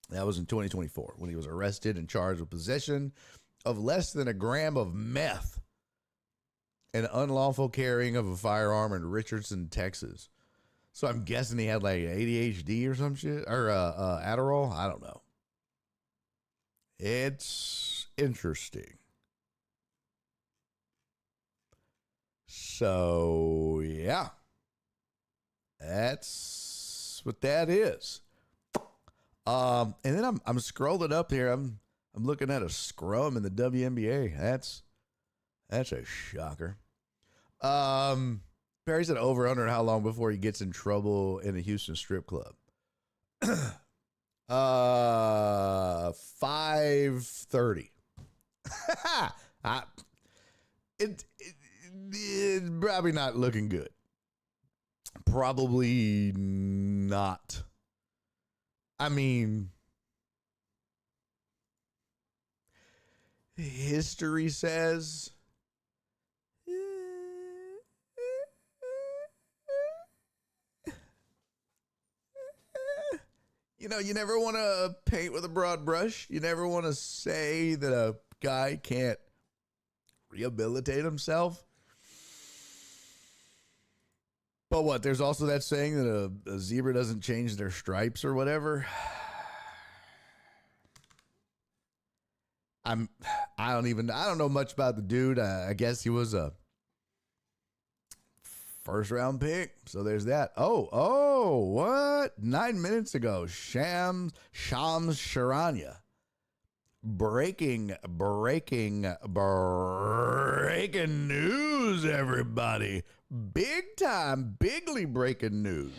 That was in 2024 when he was arrested and charged with possession of less than a gram of meth and unlawful carrying of a firearm in Richardson, Texas. So I'm guessing he had like ADHD or some shit, or Adderall. I don't know. It's interesting. So yeah, that's what that is. And then I'm scrolling up here. I'm looking at a scrum in the WNBA. That's a shocker. Barry said over under how long before he gets in trouble in a Houston strip club. 5:30. It's probably not looking good. Probably not. I mean, history says you never want to paint with a broad brush. You never want to say that a guy can't rehabilitate himself. But what? There's also that saying that a zebra doesn't change their stripes or whatever. I don't know much about the dude. I guess he was a first round pick. So there's that. Oh, what? 9 minutes ago, Shams Charania. Breaking news, everybody. Big time, bigly breaking news.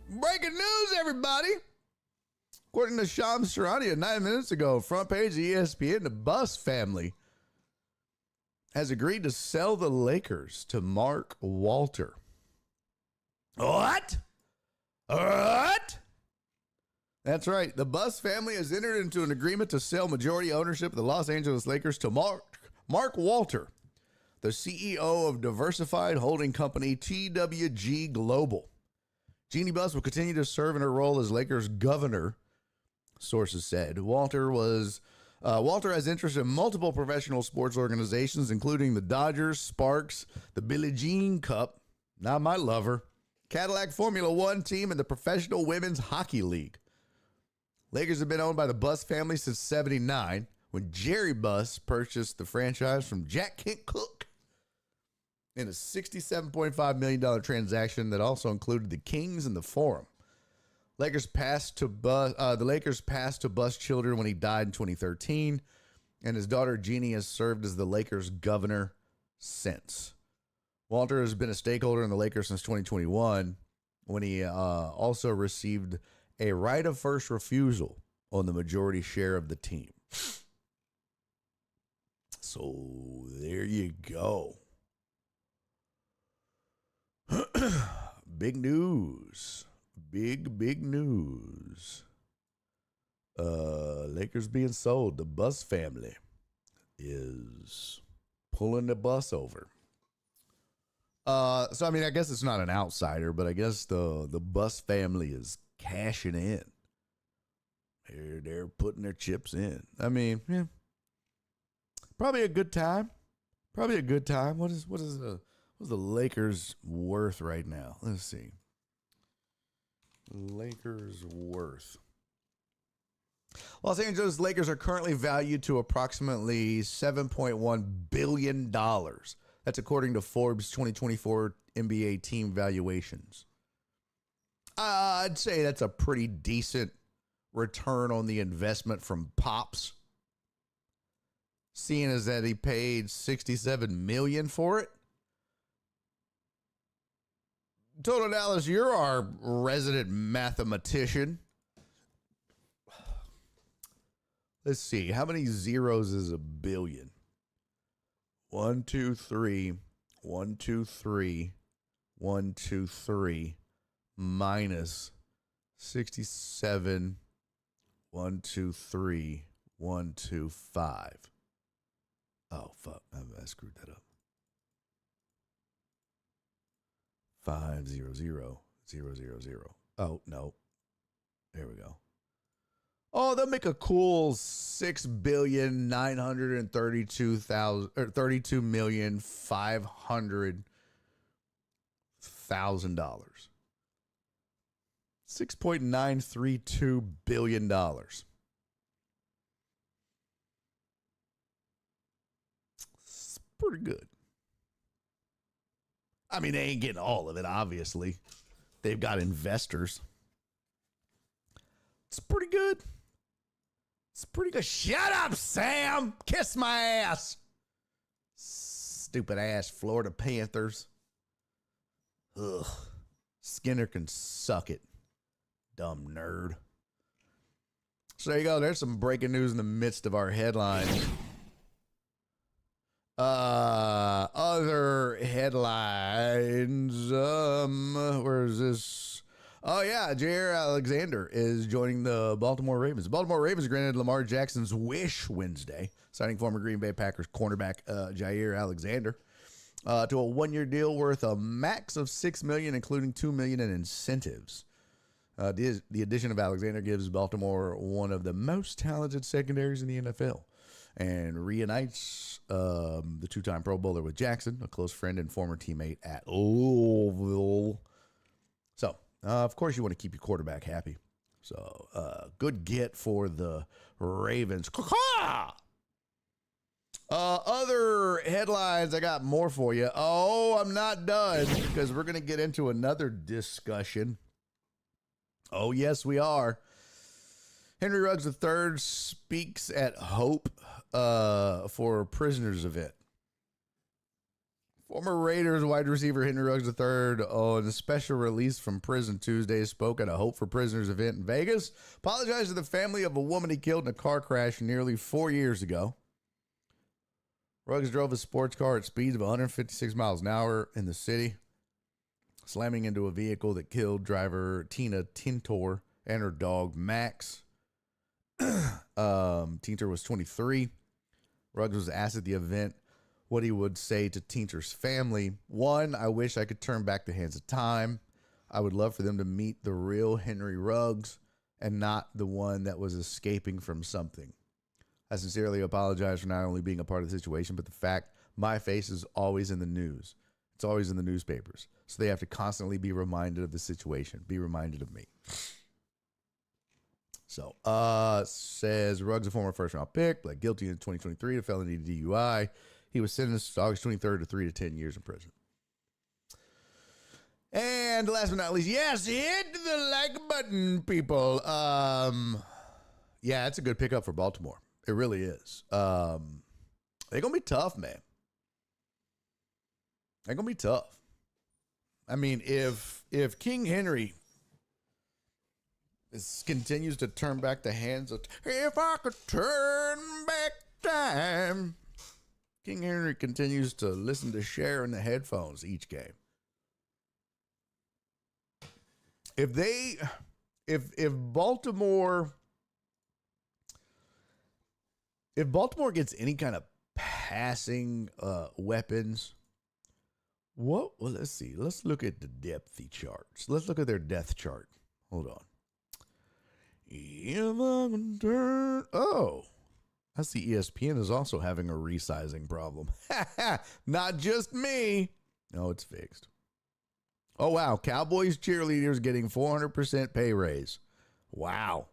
Breaking news, everybody. According to Shams Charania, 9 minutes ago, front page of ESPN, the Buss family has agreed to sell the Lakers to Mark Walter. What? That's right. The Buss family has entered into an agreement to sell majority ownership of the Los Angeles Lakers to Mark Walter, the CEO of diversified holding company TWG Global. Jeannie Buss will continue to serve in her role as Lakers governor, sources said. Walter has interest in multiple professional sports organizations, including the Dodgers, Sparks, the Billie Jean Cup, not my lover, Cadillac Formula One team, and the Professional Women's Hockey League. Lakers have been owned by the Buss family since '79, when Jerry Buss purchased the franchise from Jack Kent Cooke in a $67.5 million transaction that also included the Kings and the Forum. The Lakers passed to Buss children when he died in 2013, and his daughter Jeannie has served as the Lakers governor since. Walter has been a stakeholder in the Lakers since 2021, when he also received a right of first refusal on the majority share of the team. So there you go. Big news. Big news. Lakers being sold. The Buss family is pulling the bus over. So I mean, I guess it's not an outsider, but I guess the Buss family is cashing in. They're putting their chips in. I mean, yeah. Probably a good time. What is the Lakers worth right now? Let's see. Lakers worth. Los Angeles Lakers are currently valued to approximately $7.1 billion. That's according to Forbes 2024 NBA team valuations. I'd say that's a pretty decent return on the investment from Pops, seeing as that he paid $67 million for it. Total Dallas, you're our resident mathematician. Let's see. How many zeros is a billion? 1, 2, 3. 1, 2, 3. 1, 2, 3. Minus 67. 1, 2, 3. 1, 2, 5. Oh, fuck. I screwed that up. 5, 0, 0, 0, 0, 0. Oh, no. There we go. Oh, they'll make a cool $6,932,500,000. $6.932 billion. It's pretty good. I mean, they ain't getting all of it, obviously. They've got investors. It's pretty good. It's pretty good. Shut up, Sam. Kiss my ass. Stupid ass Florida Panthers. Ugh. Skinner can suck it. Dumb nerd. So there you go. There's some breaking news in the midst of our headlines. Other headlines. Where is this? Oh, yeah. Jair Alexander is joining the Baltimore Ravens. The Baltimore Ravens granted Lamar Jackson's wish Wednesday, signing former Green Bay Packers cornerback Jair Alexander to a one-year deal worth a max of $6 million, including $2 million in incentives. The addition of Alexander gives Baltimore one of the most talented secondaries in the NFL and reunites the two-time Pro Bowler with Jackson, a close friend and former teammate at Louisville. So, of course, you want to keep your quarterback happy. So, good get for the Ravens. Other headlines, I got more for you. Oh, I'm not done because we're going to get into another discussion. Oh, yes, we are. Henry Ruggs III speaks at Hope for Prisoners event. Former Raiders wide receiver Henry Ruggs III on a special release from prison Tuesday spoke at a Hope for Prisoners event in Vegas. Apologized to the family of a woman he killed in a car crash nearly 4 years ago. Ruggs drove a sports car at speeds of 156 miles an hour in the city, slamming into a vehicle that killed driver Tina Tintor and her dog Max. Tintor was 23. Ruggs was asked at the event what he would say to Tintor's family. One, I wish I could turn back the hands of time. I would love for them to meet the real Henry Ruggs and not the one that was escaping from something. I sincerely apologize for not only being a part of the situation, but the fact my face is always in the news. It's always in the newspapers. So they have to constantly be reminded of the situation, be reminded of me. So, says Ruggs, a former first-round pick, pled guilty in 2023 to felony DUI. He was sentenced August 23rd to 3 to 10 years in prison. And last but not least, yes, hit the like button, people. Yeah, it's a good pickup for Baltimore. It really is. They're going to be tough, man. They're going to be tough. I mean, if King Henry continues to turn back the hands of... If I could turn back time... King Henry continues to listen to Cher in the headphones each game. If Baltimore gets any kind of passing weapons, well, let's see. Let's look at the depth charts. Let's look at their depth chart. Hold on. If I can turn... Oh. I see ESPN is also having a resizing problem. Not just me. No, it's fixed. Oh, wow. Cowboys cheerleaders getting 400% pay raise. Wow.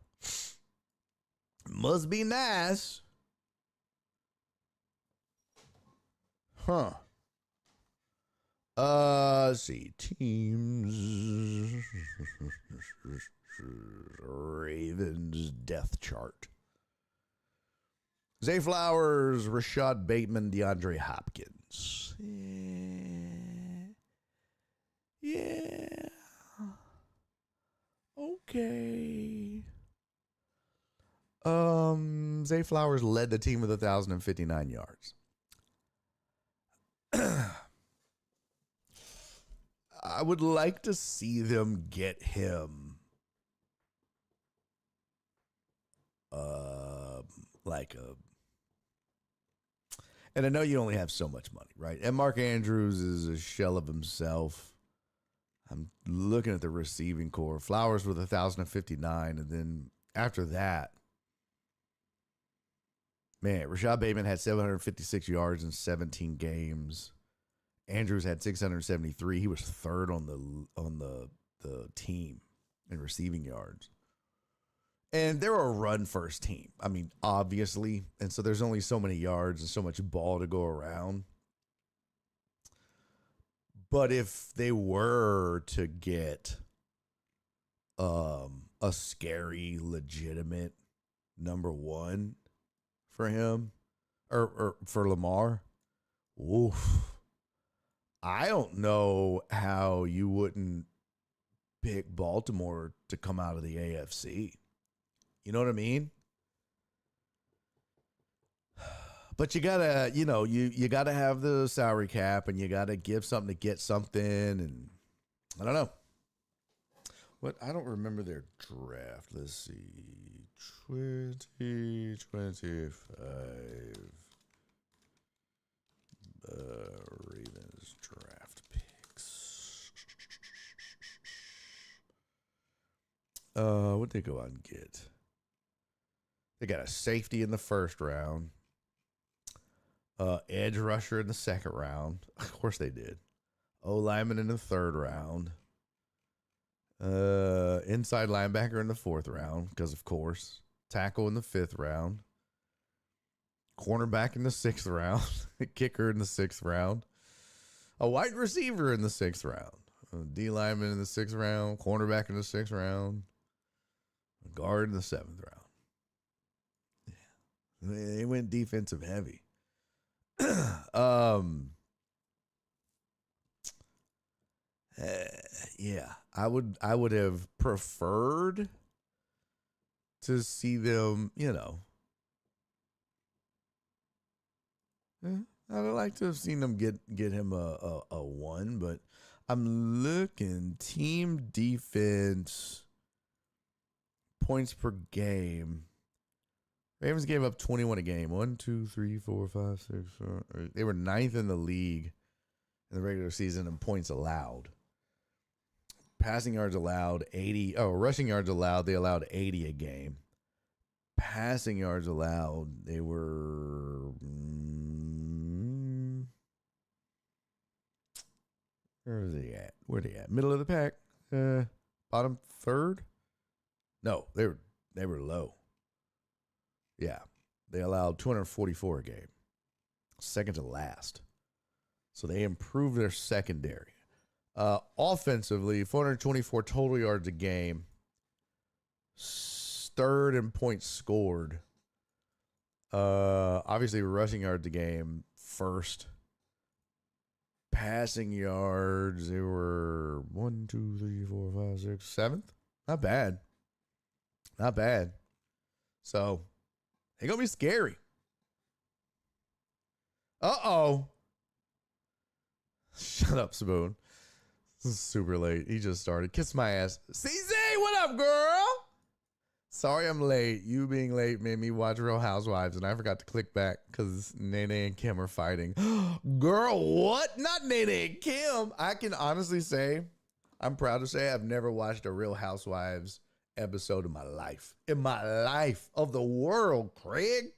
Must be nice. Huh. Let's see. Teams. Ravens death chart. Zay Flowers, Rashad Bateman, DeAndre Hopkins. Yeah. Okay. Zay Flowers led the team with 1,059 yards. I would like to see them get him and I know you only have so much money, right? And Mark Andrews is a shell of himself. I'm looking at the receiving core. Flowers with 1,059, and then after that, man, Rashad Bateman had 756 yards in 17 games. Andrews had 673. He was third on the team in receiving yards. And they're a run-first team. I mean, obviously. And so there's only so many yards and so much ball to go around. But if they were to get a scary, legitimate number one for him, or for Lamar, oof. I don't know how you wouldn't pick Baltimore to come out of the AFC. You know what I mean? But you gotta, you gotta have the salary cap, and you gotta give something to get something, and I don't know. I don't remember their draft. Let's see. 2025. Ravens draft picks. What'd they go out and get? They got a safety in the first round. Edge rusher in the second round. Of course they did. O-lineman in the third round. Inside linebacker in the fourth round, because of course. Tackle in the fifth round. Cornerback in the sixth round. Kicker in the sixth round. A wide receiver in the sixth round. A D lineman in the sixth round. Cornerback in the sixth round. A guard in the seventh round. Yeah. They went defensive heavy. Yeah, I would have preferred to see them, I'd like to have seen them get him a one, but I'm looking team defense points per game. Ravens gave up 21 a game. 1, 2, 3, 4, 5, 6, 7, 8. They were ninth in the league in the regular season in points allowed. Passing yards allowed 80. Oh, rushing yards allowed. They allowed 80 a game. Passing yards allowed, they were. Where are they at? Where are they at? Middle of the pack. Bottom third. No, they were low. Yeah, they allowed 244 a game. Second to last. So they improved their secondary. Offensively, 424 total yards a game. Third in points scored. Obviously, rushing yards a game. First. Passing yards, they were 1, 2, 3, 4, 5, 6, 7th. Not bad. Not bad. So, they're going to be scary. Uh-oh. Shut up, Spoon. This is super late. He just started. Kiss my ass. CZ, what up, girl? Sorry I'm late. You being late made me watch Real Housewives, and I forgot to click back because Nene and Kim are fighting. Girl, what? Not Nene and Kim. I can honestly say, I'm proud to say I've never watched a Real Housewives episode in my life. In my life of the world, Craig.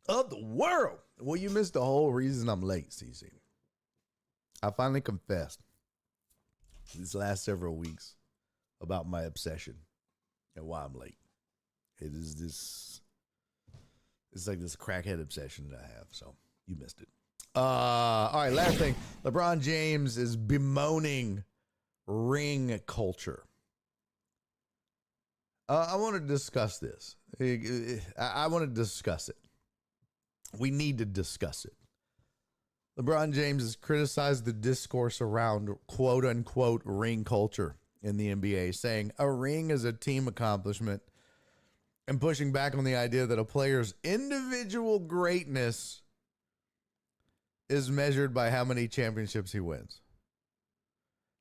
Of the world. Well, you missed the whole reason I'm late, CC. I finally confessed these last several weeks about my obsession and why I'm late. It's like this crackhead obsession that I have. So you missed it. All right, last thing. LeBron James is bemoaning ring culture. I want to discuss this. I want to discuss it. We need to discuss it. LeBron James has criticized the discourse around quote-unquote ring culture in the NBA, saying a ring is a team accomplishment and pushing back on the idea that a player's individual greatness is measured by how many championships he wins.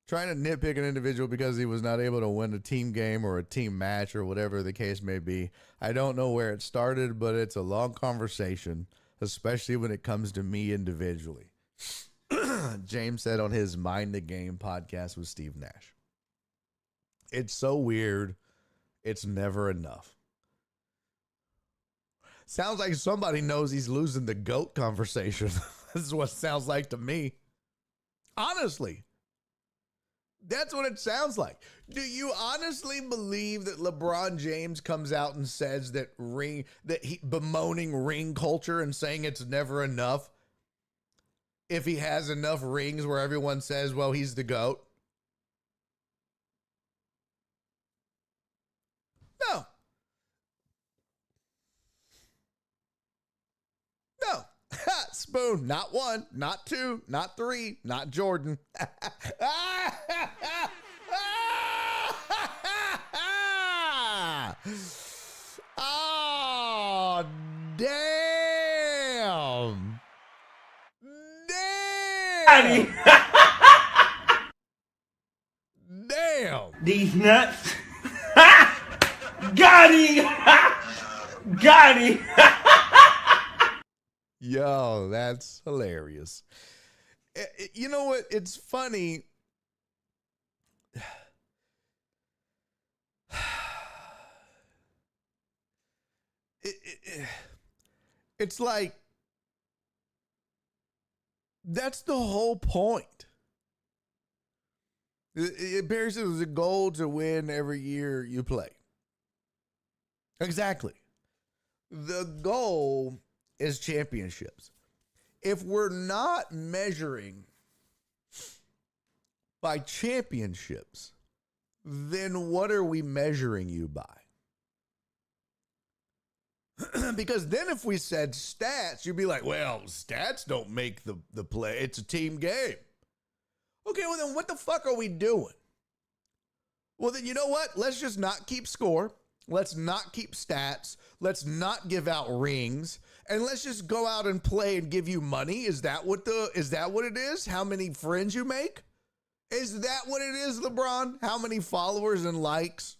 Trying to nitpick an individual because he was not able to win a team game or a team match or whatever the case may be. I don't know where it started, but it's a long conversation, especially when it comes to me individually. James said on his Mind the Game podcast with Steve Nash. It's so weird. It's never enough. Sounds like somebody knows he's losing the GOAT conversation. This is what it sounds like to me. Honestly. That's what it sounds like. Do you honestly believe that LeBron James comes out and says that he bemoaning ring culture and saying it's never enough if he has enough rings where everyone says, well, he's the GOAT? No. No. Spoon, not one, not two, not three, not Jordan. Oh, damn. Damn. Damn. These nuts. Got him. Got him. Yo, that's hilarious. You know what? It's funny. It's like, that's the whole point. Barry said it was a goal to win every year you play. Exactly. The goal is championships. If we're not measuring by championships, then what are we measuring you by? Because then if we said stats, you'd be like, well, stats don't make the play. It's a team game. Okay, well then what the fuck are we doing? Well then, you know what? Let's just not keep score. Let's not keep stats. Let's not give out rings. And let's just go out and play and give you money. Is that what it is? How many friends you make? Is that what it is, LeBron? How many followers and likes?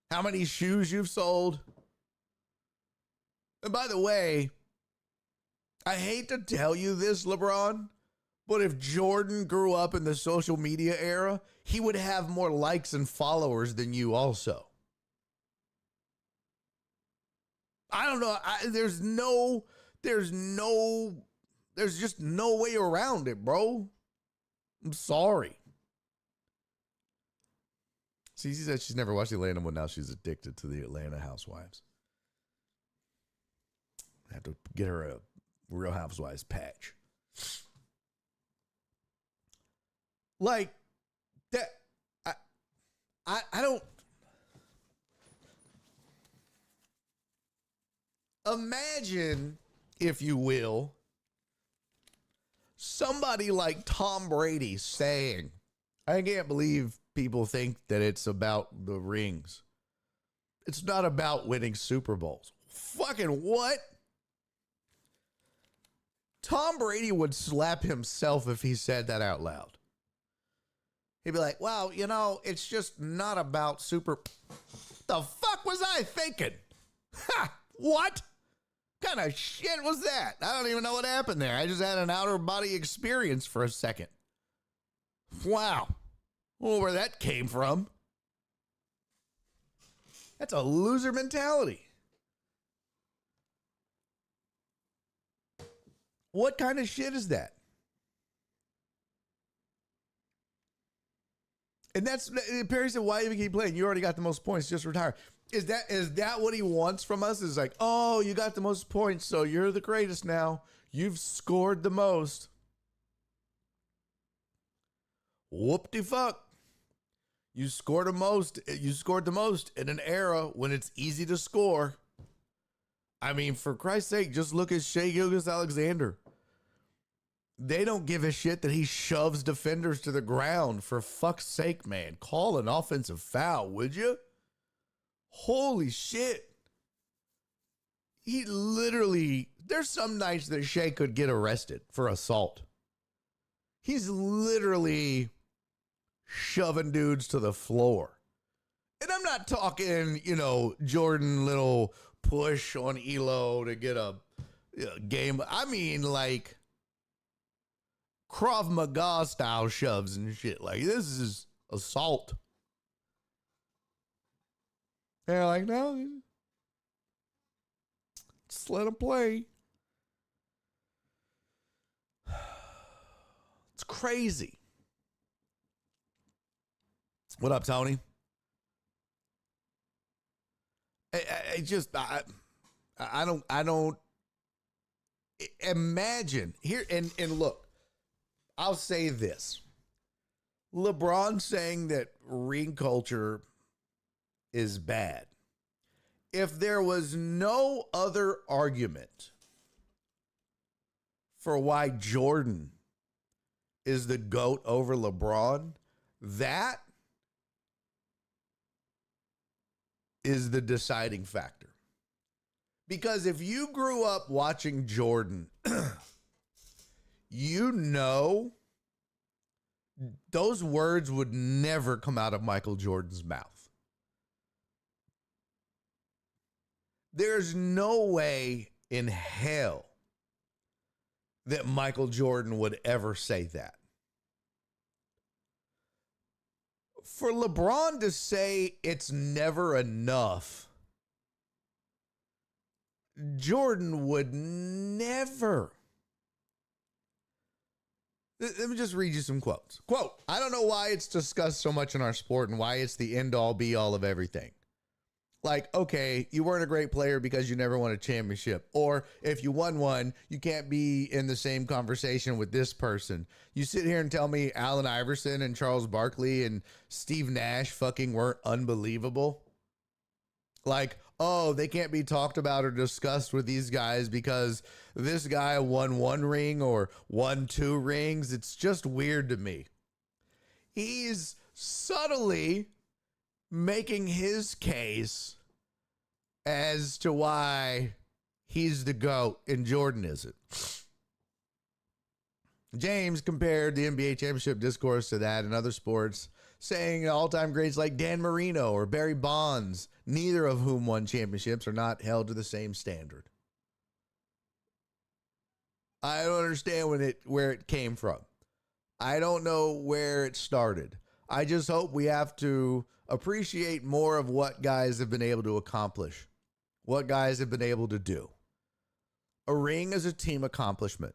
How many shoes you've sold? And by the way, I hate to tell you this, LeBron, but if Jordan grew up in the social media era, he would have more likes and followers than you also. I don't know. There's just no way around it, bro. I'm sorry. Cece said she's never watched the Atlanta one. Now she's addicted to the Atlanta Housewives. I have to get her a Real Housewives patch. Like that. I don't. Imagine, if you will, somebody like Tom Brady saying, I can't believe people think that it's about the rings. It's not about winning Super Bowls. Fucking what? Tom Brady would slap himself if he said that out loud. He'd be like, well, you know, it's just not about The fuck was I thinking? Ha! What? Kind of shit was that? I don't even know what happened there. I just had an outer body experience for a second. Wow. Well, where that came from. That's a loser mentality. What kind of shit is that? And that's, Perry said, why even keep playing? You already got the most points, just retire. Is that what he wants from us? Is like, oh, you got the most points, so you're the greatest now. You've scored the most. Whoop-de-fuck. You scored the most in an era when it's easy to score. I mean, for Christ's sake, just look at Shai Gilgeous-Alexander. They don't give a shit that he shoves defenders to the ground. For fuck's sake, man. Call an offensive foul, would you? Holy shit. He literally, there's some nights that Shai could get arrested for assault. He's literally shoving dudes to the floor. And I'm not talking, Jordan little push on Elo to get a game. I mean, like Krav Maga style shoves and shit. Like, this is assault. They're like, no, just let him play. It's crazy. What up, Tony? I don't imagine here. And look, I'll say this. LeBron saying that ring culture is bad. If there was no other argument for why Jordan is the GOAT over LeBron, that is the deciding factor. Because if you grew up watching Jordan, those words would never come out of Michael Jordan's mouth. There's no way in hell that Michael Jordan would ever say that. For LeBron to say it's never enough, Jordan would never. Let me just read you some quotes. Quote, I don't know why it's discussed so much in our sport and why it's the end all be all of everything. Like, okay, you weren't a great player because you never won a championship. Or if you won one, you can't be in the same conversation with this person. You sit here and tell me Allen Iverson and Charles Barkley and Steve Nash fucking weren't unbelievable. Like, oh, they can't be talked about or discussed with these guys because this guy won one ring or won two rings. It's just weird to me. He's subtly making his case as to why he's the GOAT and Jordan isn't. James compared the NBA championship discourse to that in other sports, saying all-time greats like Dan Marino or Barry Bonds, neither of whom won championships, are not held to the same standard. I don't understand where it came from. I don't know where it started. I just hope we have to appreciate more of what guys have been able to accomplish, what guys have been able to do. A ring is a team accomplishment.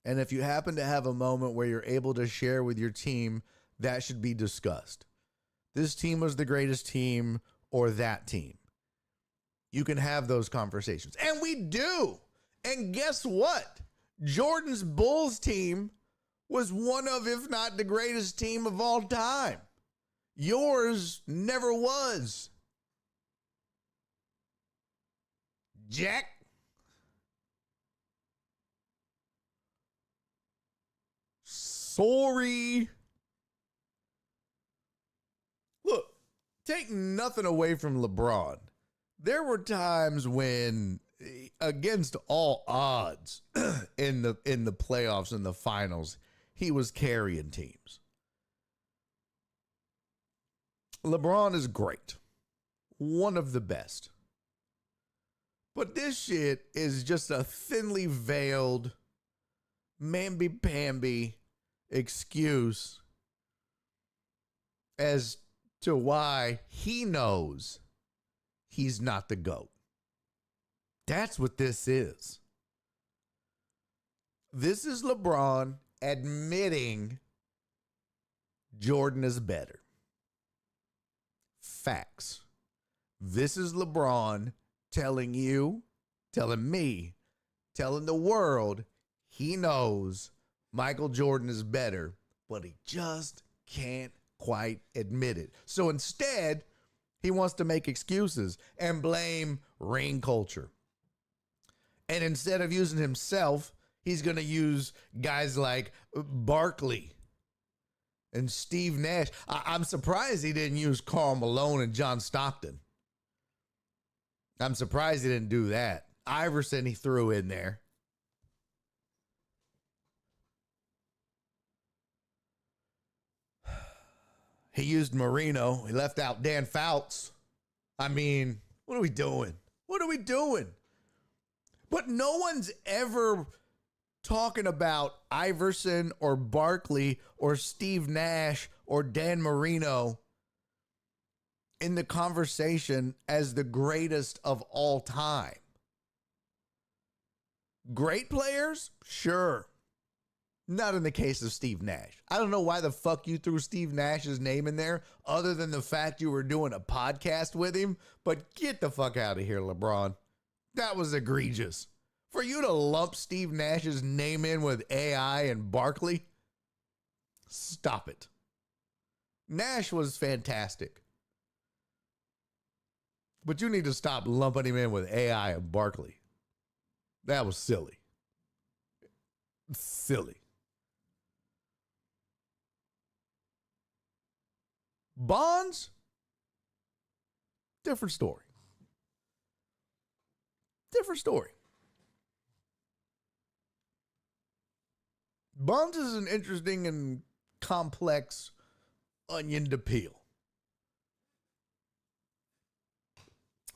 And if you happen to have a moment where you're able to share with your team, that should be discussed. This team was the greatest team or that team. You can have those conversations. And we do. And guess what? Jordan's Bulls team was one of, if not the greatest team of all time. Yours never was. Jack. Sorry. Look, take nothing away from LeBron. There were times when, against all odds, in the playoffs and the finals, he was carrying teams. LeBron is great. One of the best. But this shit is just a thinly veiled, mamby-pamby excuse as to why he knows he's not the GOAT. That's what this is. This is LeBron admitting Jordan is better. Facts. This is LeBron telling you, telling me, telling the world he knows Michael Jordan is better, but he just can't quite admit it. So instead, he wants to make excuses and blame ring culture. And instead of using himself, he's going to use guys like Barkley and Steve Nash. I'm surprised he didn't use Karl Malone and John Stockton. I'm surprised he didn't do that. Iverson he threw in there. He used Marino. He left out Dan Fouts. I mean, what are we doing? What are we doing? But no one's ever talking about Iverson or Barkley or Steve Nash or Dan Marino in the conversation as the greatest of all time. Great players? Sure. Not in the case of Steve Nash. I don't know why the fuck you threw Steve Nash's name in there other than the fact you were doing a podcast with him, but get the fuck out of here, LeBron. That was egregious. For you to lump Steve Nash's name in with AI and Barkley, stop it. Nash was fantastic. But you need to stop lumping him in with AI and Barkley. That was silly. Silly. Bonds, different story. Different story. Bonds is an interesting and complex onion to peel.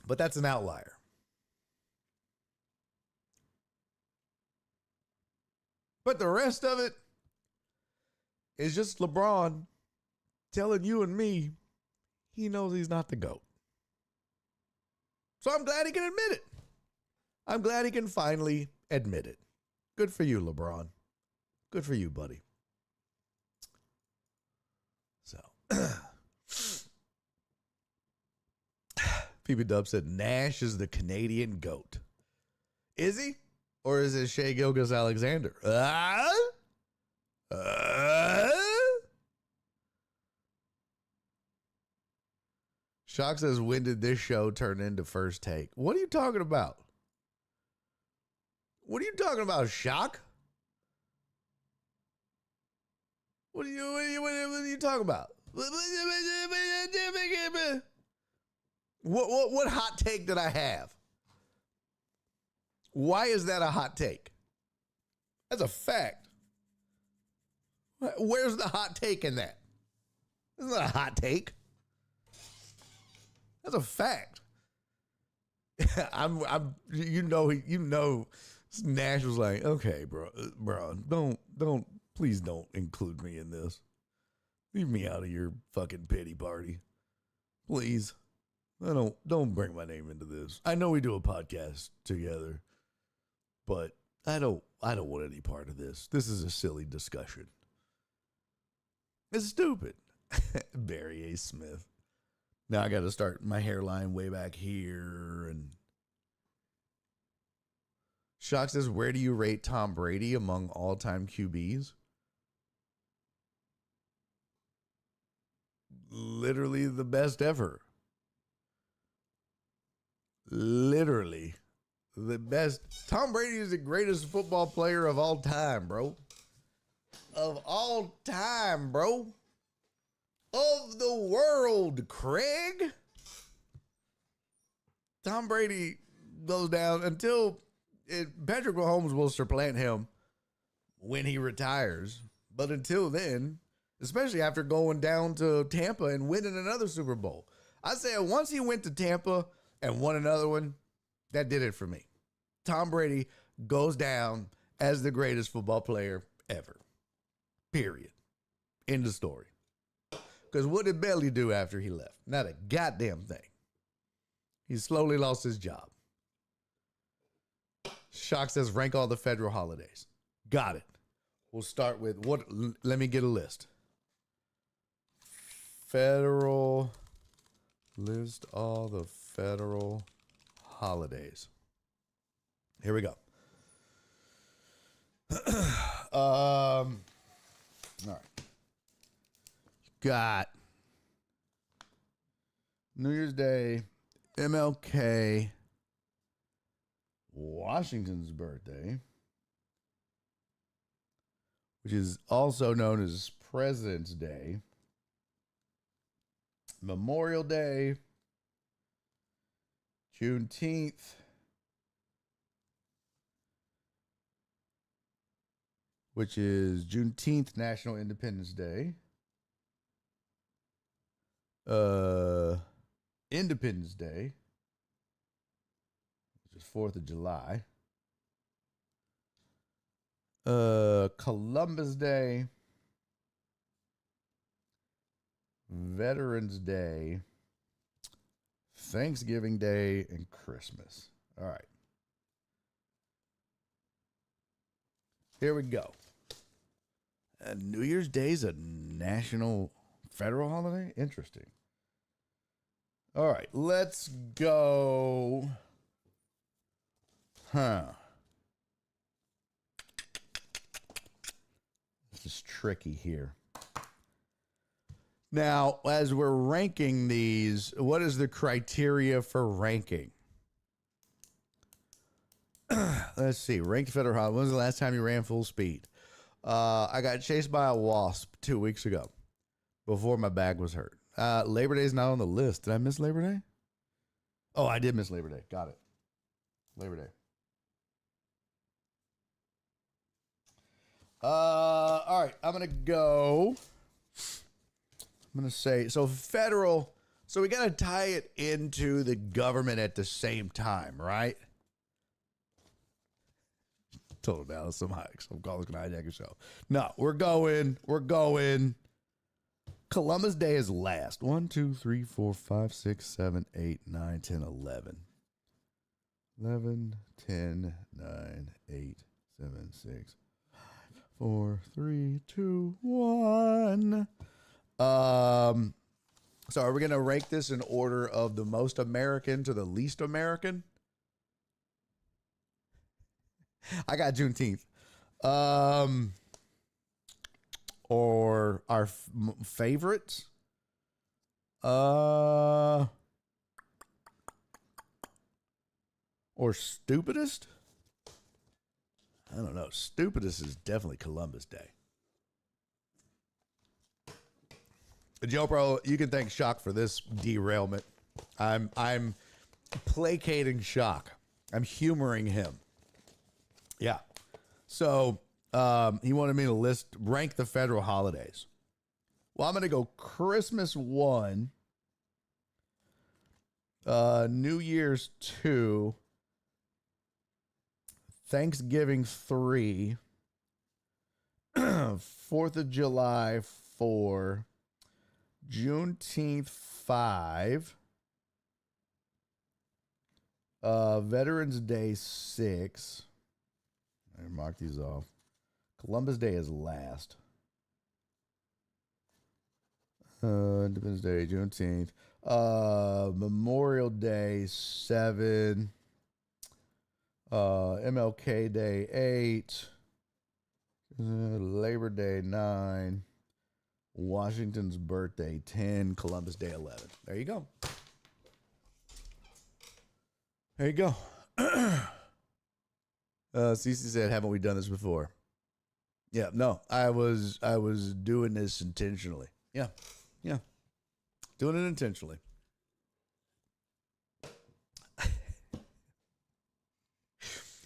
But that's an outlier. But the rest of it is just LeBron telling you and me he knows he's not the GOAT. So I'm glad he can admit it. I'm glad he can finally admit it. Good for you, LeBron. Good for you, buddy. So, PB Dub said Nash is the Canadian GOAT. Is he? Or is it Shai Gilgeous-Alexander? Shock says, when did this show turn into First Take? What are you talking about? What are you talking about, Shock? What are you talking about? What hot take did I have? Why is that a hot take? That's a fact. Where's the hot take in that? That's not a hot take. That's a fact. you know, Nash was like, okay, bro, please don't include me in this. Leave me out of your fucking pity party. Please. Don't bring my name into this. I know we do a podcast together, but I don't want any part of this. This is a silly discussion. It's stupid. Barry A. Smith. Now I got to start my hairline way back here. And Shock says, where do you rate Tom Brady among all-time QBs? Literally the best ever. Literally the best. Tom Brady is the greatest football player of all time, bro. Of all time, bro. Of the world, Craig. Tom Brady goes down until Patrick Mahomes will supplant him when he retires. But until then, especially after going down to Tampa and winning another Super Bowl, I say once he went to Tampa and won another one, that did it for me. Tom Brady goes down as the greatest football player ever. Period. End of story. Because what did Bailey do after he left? Not a goddamn thing. He slowly lost his job. Shock says rank all the federal holidays. Got it. We'll start with what? Let me get a list. Federal List all the federal holidays. Here we go. All right. Got New Year's Day, MLK, Washington's birthday, which is also known as President's Day, Memorial Day, Juneteenth, which is Juneteenth, National Independence Day, Independence Day, which is 4th of July, Columbus Day, Veterans Day, Thanksgiving Day, and Christmas. All right. Here we go. New Year's Day is a national federal holiday? Interesting. All right, let's go. This is tricky here. Now, as we're ranking these, what is the criteria for ranking? Let's see. Ranked federal holiday. When was the last time you ran full speed? I got chased by a wasp 2 weeks ago before my back was hurt. Labor Day is not on the list. Did I miss Labor Day? Oh, I did miss Labor Day. Got it. Labor Day. All right. I'm going to go. I'm going to say, so federal. So we got to tie it into the government at the same time, right? Total Dallas, some hikes. I'm calling it hijack a show. No, we're going. Columbus Day is last. 1, 2, 3, 4, 5, 6, 7, 8, 9, 10, 11. 11, 10, 9, 8, 7, 6, 5, 4, 3, 2, 1. So are we going to rank this in order of the most American to the least American? I got Juneteenth. Or our favorites. Or stupidest. I don't know. Stupidest is definitely Columbus Day. Joe Pro, you can thank Shock for this derailment. I'm placating Shock. I'm humoring him. Yeah. So he wanted me to rank the federal holidays. Well, I'm going to go Christmas 1, New Year's 2, Thanksgiving 3, 4th of July 4, Juneteenth 5, Veterans Day 6. I mark these off. Columbus Day is last. Independence Day, Juneteenth. Memorial Day 7. MLK Day 8. Labor Day 9. Washington's birthday 10. Columbus Day 11. There you go. There you go. Cece said, "Haven't we done this before?" Yeah, no, I was doing this intentionally. Yeah, doing it intentionally.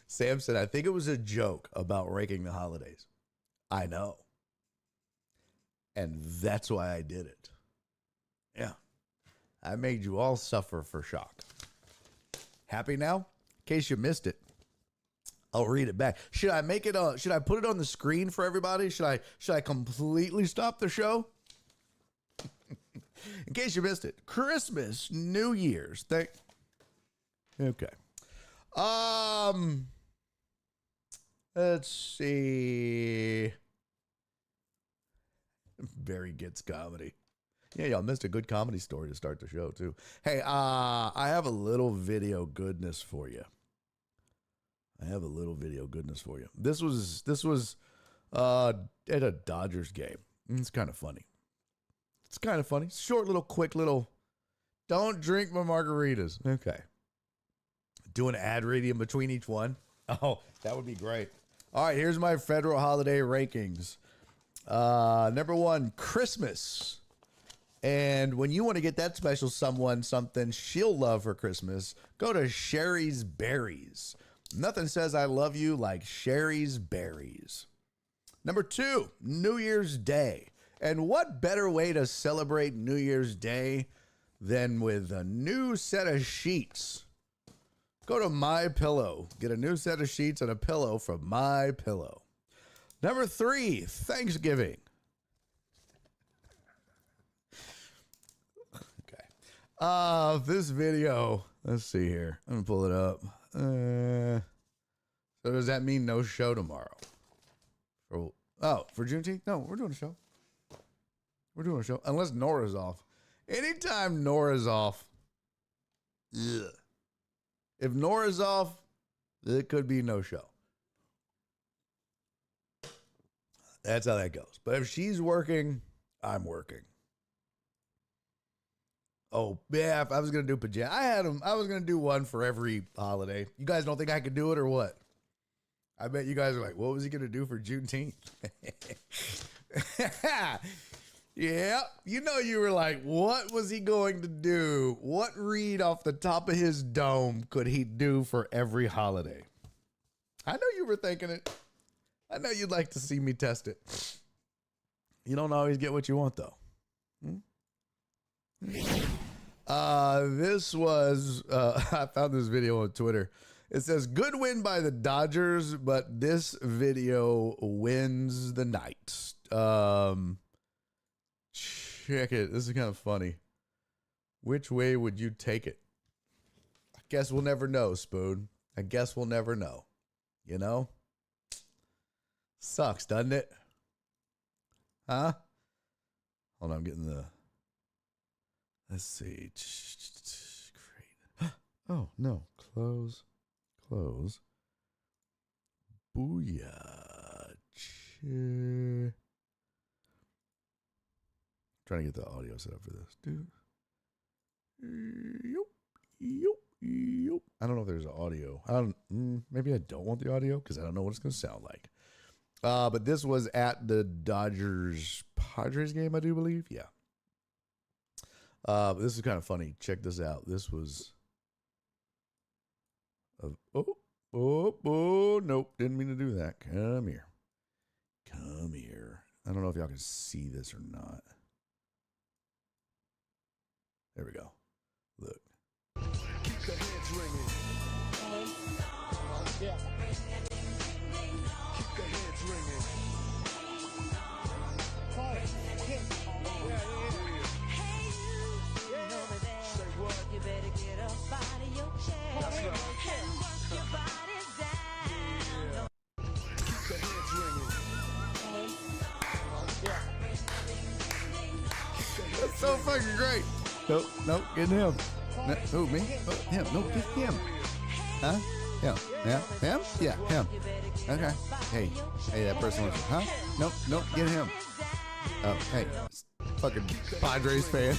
Sam said, "I think it was a joke about ranking the holidays." I know, and that's why I did it. Yeah, I made you all suffer for Shock. Happy now? In case you missed it. I'll read it back. Should I make it should I put it on the screen for everybody? Should I completely stop the show? In case you missed it. Christmas, New Year's. Okay. Let's see. Barry gets comedy. Yeah, y'all missed a good comedy story to start the show, too. Hey, I have a little video goodness for you. This was at a Dodgers game. It's kind of funny. Short little, quick little, don't drink my margaritas. Okay. Do an ad read in between each one. Oh, that would be great. All right, here's my federal holiday rankings. Number 1, Christmas. And when you want to get that special someone something she'll love for Christmas, go to Sherry's Berries. Nothing says I love you like Sherry's Berries. Number 2, New Year's Day. And what better way to celebrate New Year's Day than with a new set of sheets? Go to My Pillow. Get a new set of sheets and a pillow from My Pillow. Number 3, Thanksgiving. Okay. This video, let's see here. I'm going to pull it up. So does that mean no show tomorrow? For Juneteenth? No, we're doing a show. Unless Nora's off. Anytime Nora's off. Ugh. If Nora's off, it could be no show. That's how that goes. But if she's working, I'm working. Oh, yeah, if I was going to do pajamas. I was going to do one for every holiday. You guys don't think I could do it or what? I bet you guys are like, what was he going to do for Juneteenth? Yeah, you know, you were like, what was he going to do? What read off the top of his dome could he do for every holiday? I know you were thinking it. I know you'd like to see me test it. You don't always get what you want, though. This was, I found this video on Twitter. It says, good win by the Dodgers, but this video wins the night. Check it. This is kind of funny. Which way would you take it? I guess we'll never know, Spoon. I guess we'll never know. You know? Sucks, doesn't it? Huh? Hold on, I'm getting the... Let's see. Great. Oh, no. Close. Booyah. Trying to get the audio set up for this, dude. I don't know if there's audio. Maybe I don't want the audio because I don't know what it's going to sound like. But this was at the Dodgers Padres game, I do believe. Yeah. But this is kind of funny. Check this out. This was. Nope. Didn't mean to do that. Come here. I don't know if y'all can see this or not. There we go. Look. Keep the hands ringing. Yeah. Keep the hands ringing. Say what? You better get up out of your chair. That's right. And work your body down. Keep the hands ringing. That's so fucking great. Nope, get him. No, who, me? Oh, him. No, get him. Huh? Him. Yeah, him? Yeah, him. Okay. Hey, that person was, huh? Nope, get him. Oh, hey, fucking Padres fan.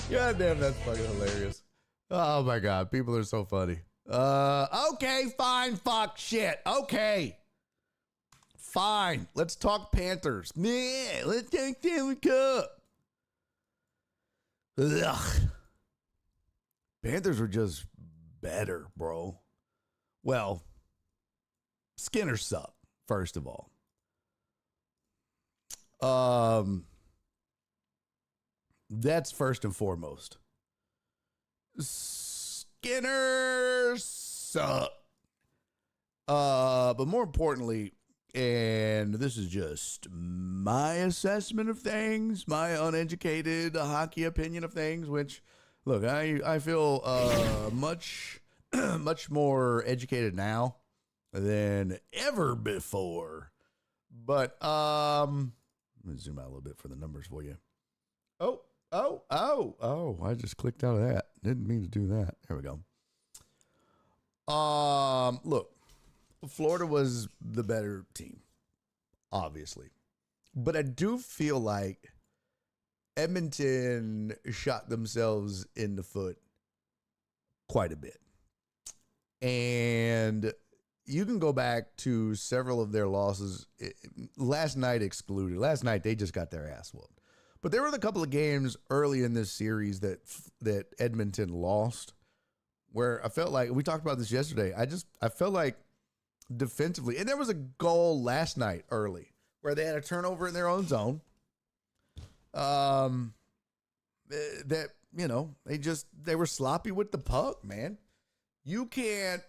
God damn, that's fucking hilarious. Oh my God, people are so funny. Okay, fine, fuck, shit. Okay. Fine, let's talk Panthers. Yeah, let's take Stanley Cup. Ugh. Panthers were just better, bro. Well, Skinner sucked, first of all. That's first and foremost. Skinner sucked. But more importantly, and this is just my assessment of things, my uneducated hockey opinion of things, which, look, I feel much more educated now than ever before. But let me zoom out a little bit for the numbers for you. Oh, I just clicked out of that. Didn't mean to do that. There we go. Look, Florida was the better team, obviously. But I do feel like Edmonton shot themselves in the foot quite a bit. And you can go back to several of their losses, last night excluded. Last night, they just got their ass whooped. But there were a couple of games early in this series that Edmonton lost where I felt like, we talked about this yesterday, I felt like defensively, and there was a goal last night early where they had a turnover in their own zone. That, you know, they were sloppy with the puck, man. You can't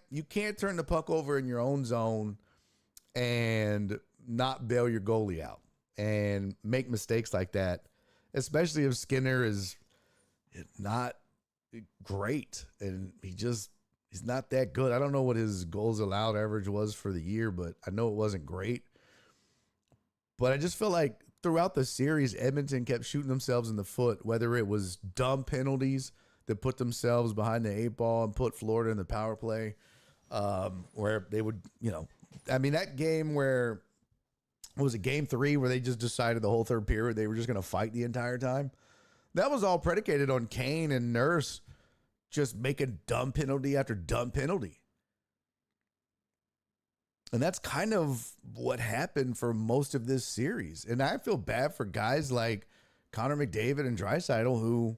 turn the puck over in your own zone and not bail your goalie out and make mistakes like that, especially if Skinner is not great and he's not that good. I don't know what his goals allowed average was for the year, but I know it wasn't great. But I just felt like throughout the series, Edmonton kept shooting themselves in the foot, whether it was dumb penalties that put themselves behind the 8 ball and put Florida in the power play, where they would, you know, I mean, that game where, was it game 3 where they just decided the whole third period they were just going to fight the entire time? That was all predicated on Kane and Nurse just making dumb penalty after dumb penalty. And that's kind of what happened for most of this series. And I feel bad for guys like Connor McDavid and Draisaitl who,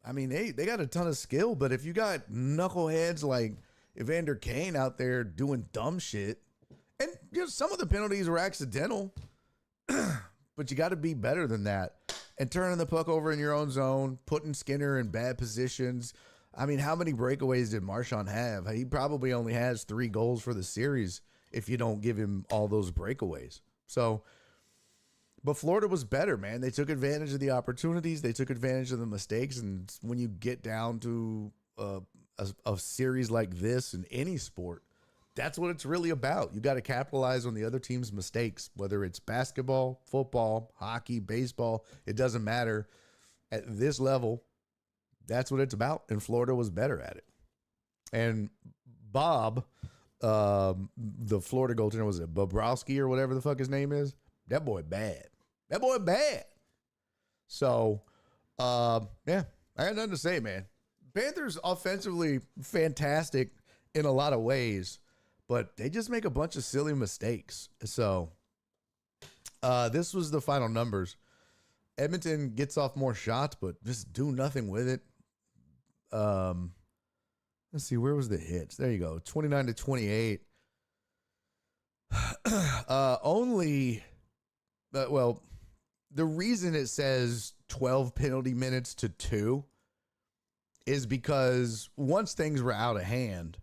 I mean, they got a ton of skill, but if you got knuckleheads like Evander Kane out there doing dumb shit, and you know, some of the penalties were accidental, but you got to be better than that. And turning the puck over in your own zone, putting Skinner in bad positions. I mean, how many breakaways did Marchand have? He probably only has 3 goals for the series if you don't give him all those breakaways. So, but Florida was better, man. They took advantage of the opportunities. They took advantage of the mistakes. And when you get down to a series like this in any sport, that's what it's really about. You got to capitalize on the other team's mistakes, whether it's basketball, football, hockey, baseball. It doesn't matter. At this level, that's what it's about. And Florida was better at it. And Bob, the Florida goaltender, was it Bobrovsky or whatever the fuck his name is? That boy bad. That boy bad. So, yeah, I got nothing to say, man. Panthers offensively fantastic in a lot of ways, but they just make a bunch of silly mistakes. So, this was the final numbers. Edmonton gets off more shots, but just do nothing with it. Let's see, where was the hits? There you go, 29-28. Well, the reason it says 12 penalty minutes to 2 is because once things were out of hand,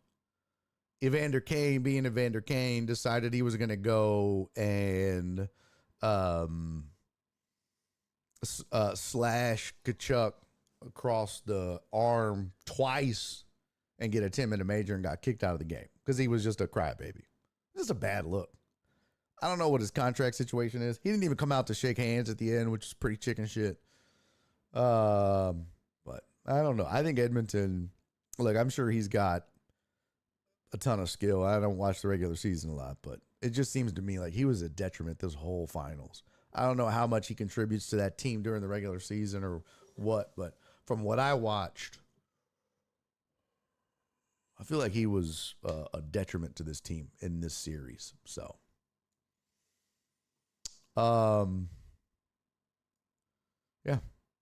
Evander Kane, being Evander Kane, decided he was going to go and slash Kachuk across the arm twice and get a 10-minute major and got kicked out of the game because he was just a crybaby. This is a bad look. I don't know what his contract situation is. He didn't even come out to shake hands at the end, which is pretty chicken shit. But I don't know. I think Edmonton, look, I'm sure he's got a ton of skill. I don't watch the regular season a lot, but it just seems to me like he was a detriment this whole finals. I don't know how much he contributes to that team during the regular season or what, but from what I watched, I feel like he was a detriment to this team in this series. So, yeah.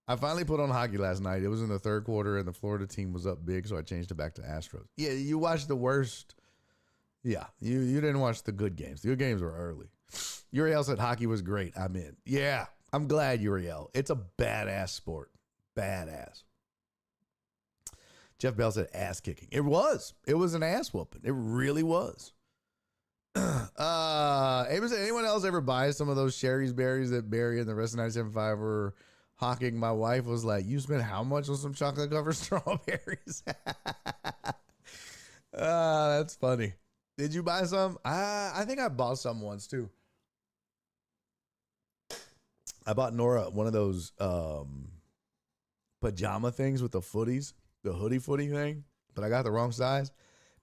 I finally put on hockey last night. It was in the third quarter, and the Florida team was up big, so I changed it back to Astros. Yeah, you watched the worst. Yeah, you didn't watch the good games. The good games were early. Uriel said hockey was great. I'm in. Yeah, I'm glad, Uriel. It's a badass sport. Badass. Jeff Bell said ass kicking. It was. It was an ass whooping. It really was. Anyone else ever buy some of those Sherry's berries that Barry and the rest of 97.5 were hawking? My wife was like, you spent how much on some chocolate covered strawberries? That's funny. Did you buy some? I think I bought some once too. I bought Nora one of those pajama things with the footies, the hoodie footy thing, but I got the wrong size.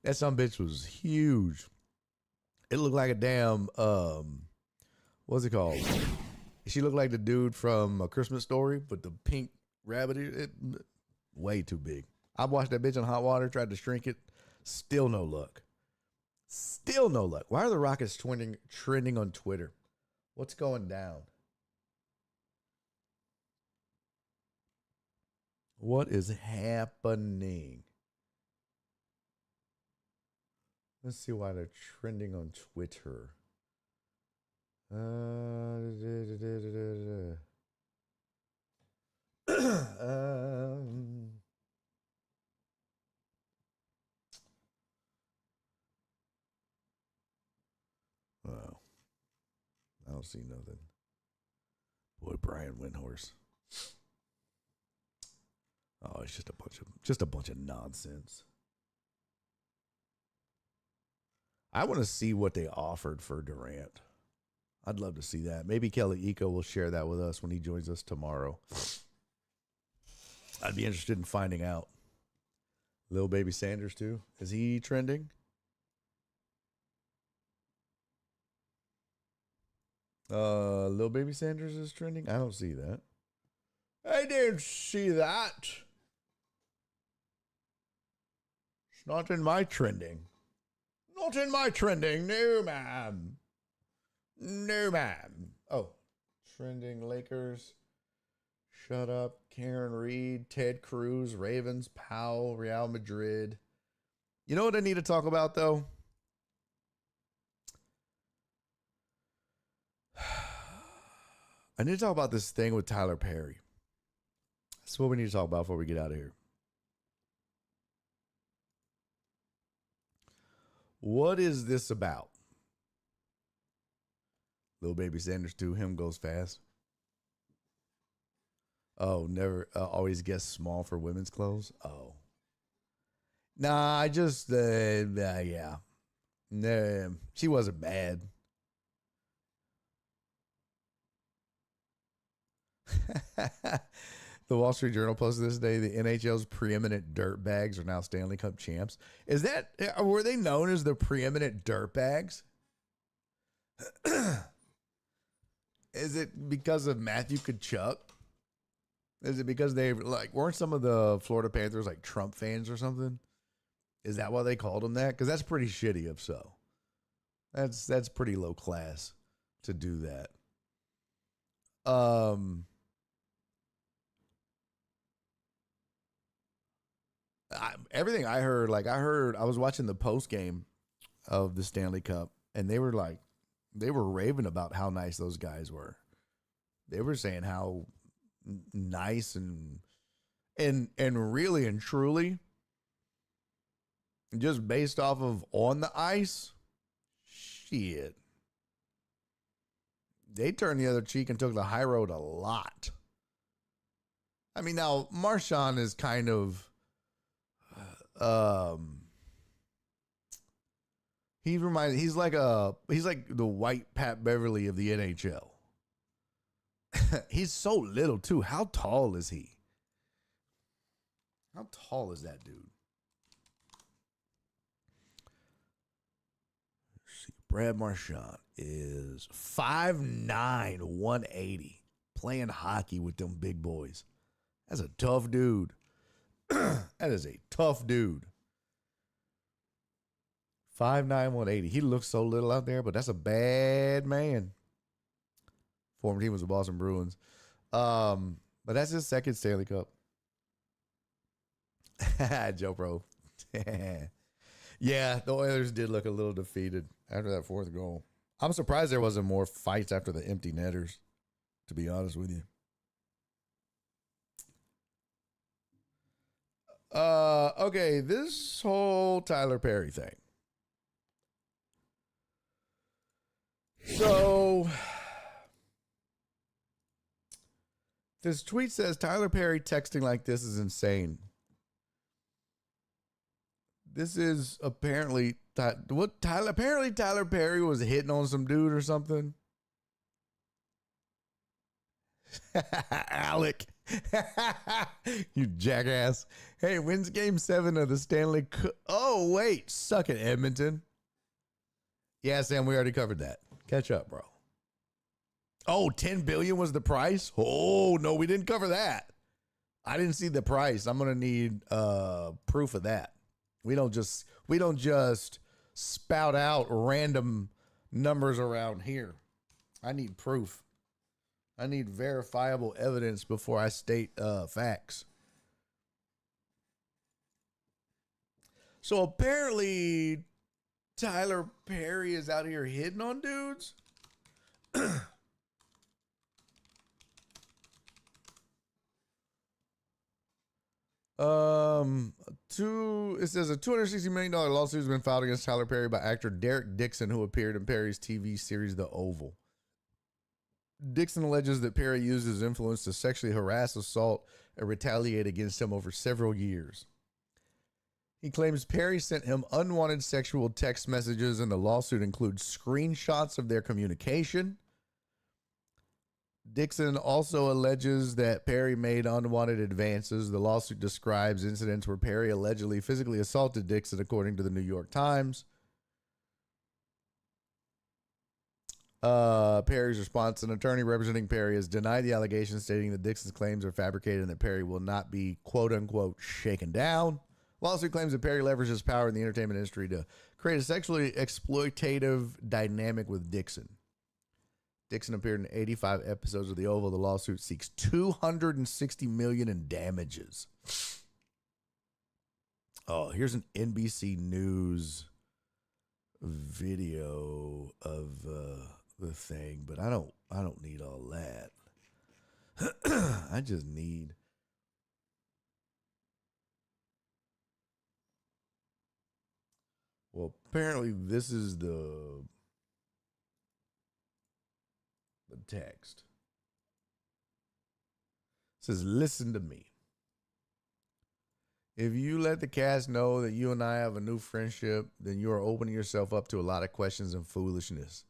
That some bitch was huge. It looked like a damn, what's it called? She looked like the dude from A Christmas Story, but the pink rabbit, way too big. I washed that bitch in hot water, tried to shrink it. Still no luck. Still no luck. Why are the Rockets trending on Twitter? What's going down? What is happening? Let's see why they're trending on Twitter. Wow. I don't see nothing. Boy, Brian Windhorse. Oh, it's just a bunch of nonsense. I want to see what they offered for Durant. I'd love to see that. Maybe Kelly Eco will share that with us when he joins us tomorrow. I'd be interested in finding out. Lil Baby Sanders too. Is he trending? Lil Baby Sanders is trending? I don't see that. I didn't see that. It's not in my trending. Not in my trending. No, ma'am. No, ma'am. Oh, trending Lakers. Shut up. Karen Reed, Ted Cruz, Ravens, Powell, Real Madrid. You know what I need to talk about, though? I need to talk about this thing with Tyler Perry. That's what we need to talk about before we get out of here. What is this about? Lil Baby Sanders too. Him goes fast. Oh, never always guess small for women's clothes. Oh, nah. I just yeah. Nah, she wasn't bad. The Wall Street Journal posted this day, the NHL's preeminent dirt bags are now Stanley Cup champs. Is that, were they known as the preeminent dirt bags? Is it because of Matthew Tkachuk? Is it because they weren't some of the Florida Panthers like Trump fans or something? Is that why they called them that? Because that's pretty shitty if so. That's pretty low class to do that. Everything I heard, I was watching the post game of the Stanley Cup, and they were raving about how nice those guys were. They were saying how nice and really and truly, just based off of on the ice, shit, they turned the other cheek and took the high road a lot. I mean, now Marchand is kind of. He's like the white Pat Beverly of the NHL. He's so little too. How tall is he? How tall is that dude? Let's see. Brad Marchand is 5'9", 180, playing hockey with them big boys. That's a tough dude. That is a tough dude. 5'9", 180. He looks so little out there, but that's a bad man. Former team was the Boston Bruins. But that's his second Stanley Cup. Joe Pro. Yeah, the Oilers did look a little defeated after that fourth goal. I'm surprised there wasn't more fights after the empty netters, to be honest with you. Okay, this whole Tyler Perry thing. So, this tweet says Tyler Perry texting like this is insane. This is apparently Tyler Perry was hitting on some dude or something. Alec. You jackass. Hey, when's game 7 of the Stanley Cup? Oh, wait. Suck it, Edmonton. Yeah, Sam, we already covered that. Catch up, bro. Oh, 10 billion was the price? Oh, no, we didn't cover that. I didn't see the price. I'm going to need proof of that. We don't just spout out random numbers around here. I need proof. I need verifiable evidence before I state facts. So apparently Tyler Perry is out here hitting on dudes. It says a $260 million lawsuit has been filed against Tyler Perry by actor Derek Dixon, who appeared in Perry's TV series The Oval. Dixon alleges that Perry used his influence to sexually harass, assault, and retaliate against him over several years. He claims Perry sent him unwanted sexual text messages, and the lawsuit includes screenshots of their communication. Dixon also alleges that Perry made unwanted advances. The lawsuit describes incidents where Perry allegedly physically assaulted Dixon, according to the New York Times. Perry's response: an attorney representing Perry has denied the allegations, stating that Dixon's claims are fabricated and that Perry will not be, quote unquote, shaken down. Lawsuit claims that Perry leveraged his power in the entertainment industry to create a sexually exploitative dynamic with Dixon. Dixon appeared in 85 episodes of The Oval. The lawsuit seeks $260 million in damages. Oh, here's an NBC News video of the thing, but I don't need all that. I just need well, apparently this is the text. It says, listen to me. If you let the cast know that you and I have a new friendship, then you are opening yourself up to a lot of questions and foolishness.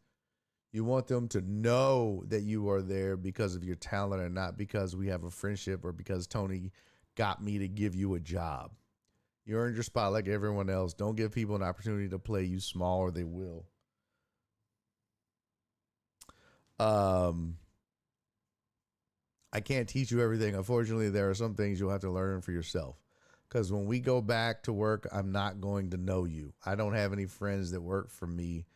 You want them to know that you are there because of your talent and not because we have a friendship or because Tony got me to give you a job. You earned your spot like everyone else. Don't give people an opportunity to play you small or they will. I can't teach you everything. Unfortunately, there are some things you'll have to learn for yourself. Because when we go back to work, I'm not going to know you. I don't have any friends that work for me,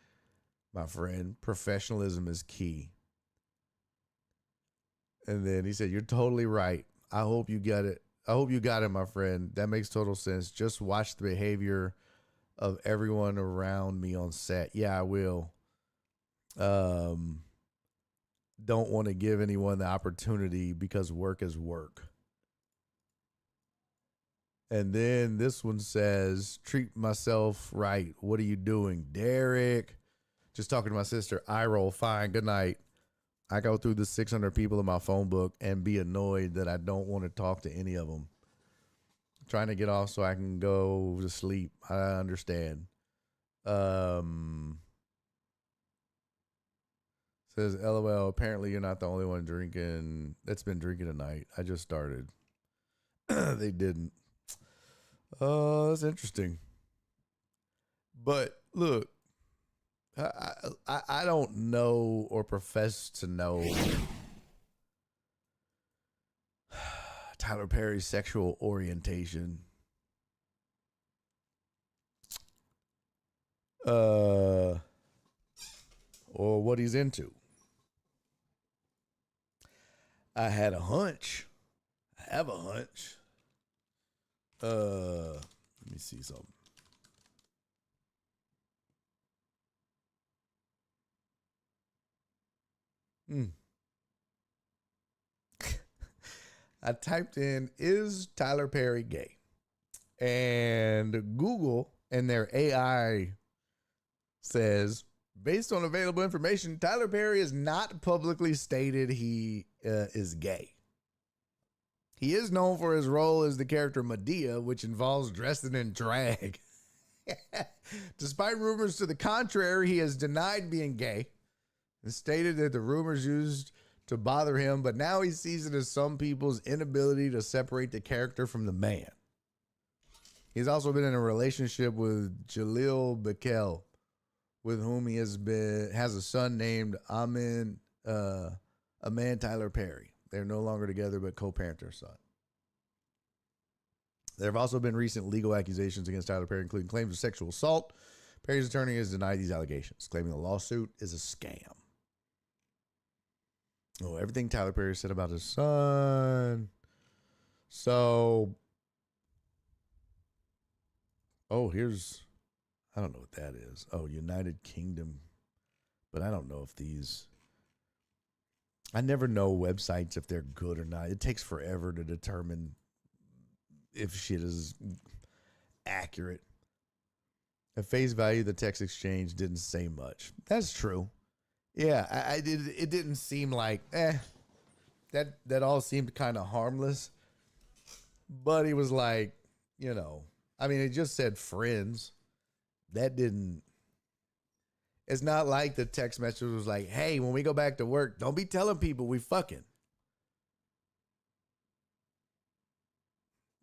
my friend. Professionalism is key. And then he said, you're totally right. I hope you get it. I hope you got it, my friend. That makes total sense. Just watch the behavior of everyone around me on set. Yeah, I will. Don't want to give anyone the opportunity because work is work. And then this one says, treat myself right. What are you doing, Derek? Just talking to my sister. I roll fine. Good night. I go through the 600 people in my phone book and be annoyed that I don't want to talk to any of them. Trying to get off so I can go to sleep. I understand. Says, LOL, apparently you're not the only one drinking that's been drinking tonight. I just started. They didn't. Oh, that's interesting. But look, I don't know or profess to know Tyler Perry's sexual orientation. Or what he's into. I had a hunch. I have a hunch. Let me see something. I typed in, is Tyler Perry gay? And Google and their AI says, based on available information, Tyler Perry has not publicly stated he is gay. He is known for his role as the character Medea, which involves dressing in drag. Despite rumors to the contrary, he has denied being gay and stated that the rumors used to bother him, but now he sees it as some people's inability to separate the character from the man. He's also been in a relationship with Jaleel Bakel, with whom he has a son named Aman Tyler Perry. They're no longer together, but co-parent their son. There have also been recent legal accusations against Tyler Perry, including claims of sexual assault. Perry's attorney has denied these allegations, claiming the lawsuit is a scam. Oh, everything Tyler Perry said about his son. So, here's, I don't know what that is. Oh, United Kingdom. But I don't know if these, I never know websites if they're good or not. It takes forever to determine if shit is accurate. At face value, the text exchange didn't say much. That's true. Yeah, I did. It didn't seem like that all seemed kind of harmless. But he was like, I mean, it just said friends. That didn't. It's not like the text message was like, hey, when we go back to work, don't be telling people we fucking.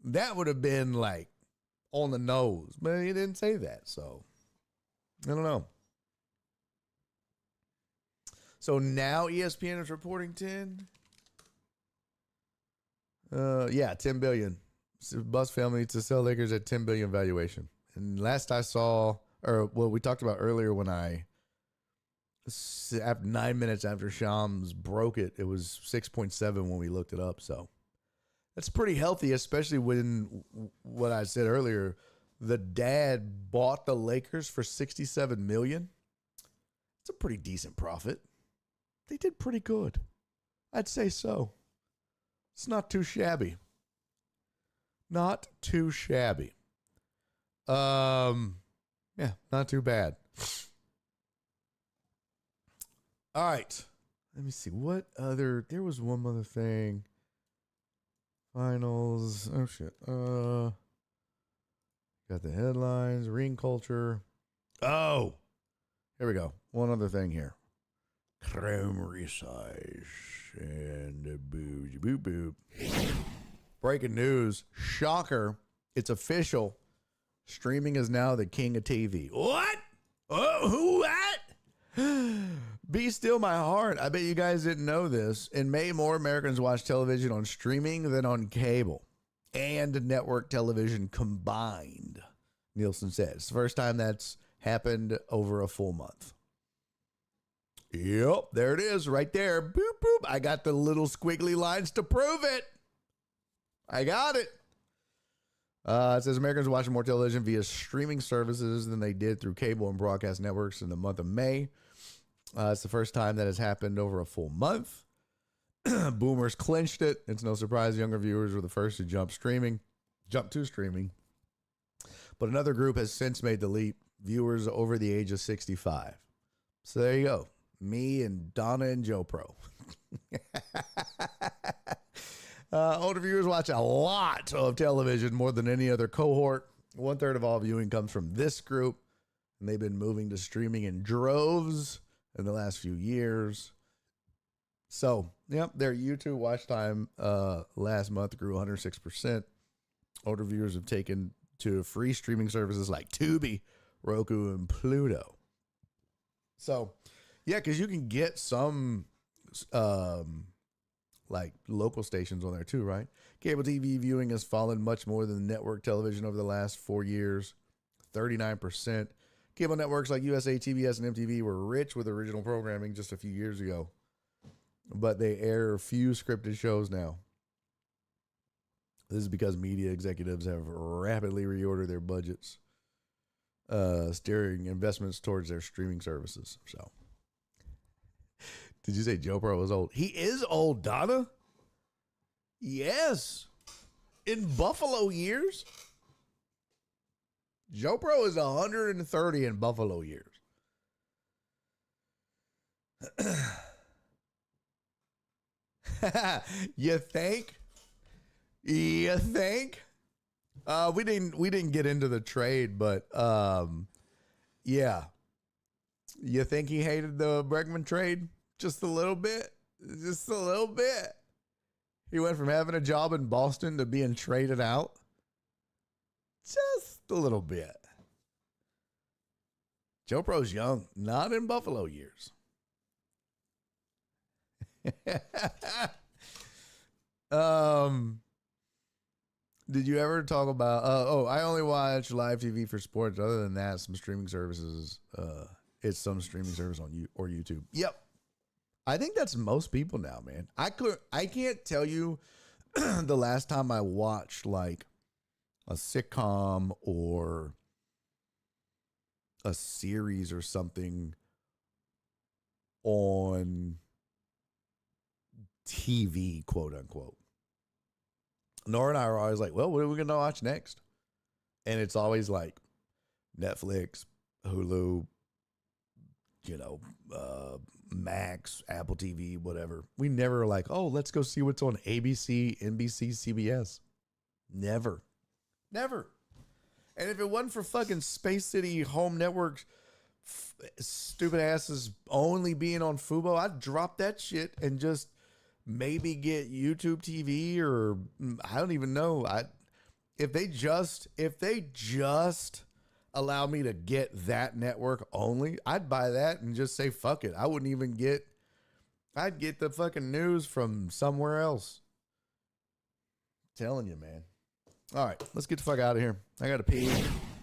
That would have been like on the nose, but he didn't say that. So I don't know. So now ESPN is reporting 10. 10 billion. Bus family to sell Lakers at 10 billion valuation. And last I saw, we talked about earlier when after 9 minutes after Shams broke it, it was 6.7 when we looked it up. So that's pretty healthy, especially when what I said earlier, the dad bought the Lakers for $67 million. It's a pretty decent profit. They did pretty good. I'd say so. It's not too shabby. Not too shabby. Yeah, not too bad. All right. Let me see. There was one other thing. Finals. Oh, shit. Got the headlines. Ring culture. Oh, here we go. One other thing here. Creamery size and a boop boop boop. Breaking news. Shocker. It's official. Streaming is now the king of TV. What? Oh, who what? Be still my heart. I bet you guys didn't know this. In May, more Americans watch television on streaming than on cable and network television combined, Nielsen says. It's the first time that's happened over a full month. Yep, there it is right there. Boop, boop. I got the little squiggly lines to prove it. I got it. It says Americans are watching more television via streaming services than they did through cable and broadcast networks in the month of May. It's the first time that has happened over a full month. Boomers clinched it. It's no surprise younger viewers were the first to jump to streaming. But another group has since made the leap, viewers over the age of 65. So there you go. Me and Donna and Joe Pro. Older viewers watch a lot of television, more than any other cohort. 1/3 of all viewing comes from this group, and they've been moving to streaming in droves in the last few years. So, yep, their YouTube watch time last month grew 106%. Older viewers have taken to free streaming services like Tubi, Roku, and Pluto. So, yeah, because you can get some like local stations on there too, right? Cable TV viewing has fallen much more than network television over the last 4 years, 39%. Cable networks like USA, TBS, and MTV were rich with original programming just a few years ago, but they air few scripted shows now. This is because media executives have rapidly reordered their budgets, steering investments towards their streaming services. So, did you say Joe Pro was old? He is old, Donna. Yes. In Buffalo years. Joe Pro is 130 in Buffalo years. You think? You think? We didn't get into the trade, but yeah. You think he hated the Bregman trade just a little bit? Just a little bit. He went from having a job in Boston to being traded out. Just a little bit. Joe Pro's young, not in Buffalo years. Did you ever talk about, I only watch live TV for sports. Other than that, some streaming services, it's some streaming service on YouTube. Yep. I think that's most people now, man. I can't tell you the last time I watched like a sitcom or a series or something on TV, quote unquote. Nora and I are always like, well, what are we going to watch next? And it's always like Netflix, Hulu, Max, Apple TV, whatever. We never are like, oh, let's go see what's on ABC, NBC, CBS. Never. And if it wasn't for fucking Space City Home Network stupid asses only being on Fubo, I'd drop that shit and just maybe get YouTube TV, or I don't even know. If they just allow me to get that network only, I'd buy that and just say fuck it. I wouldn't even I'd get the fucking news from somewhere else. I'm telling you, man. All right, let's get the fuck out of here. I gotta pee.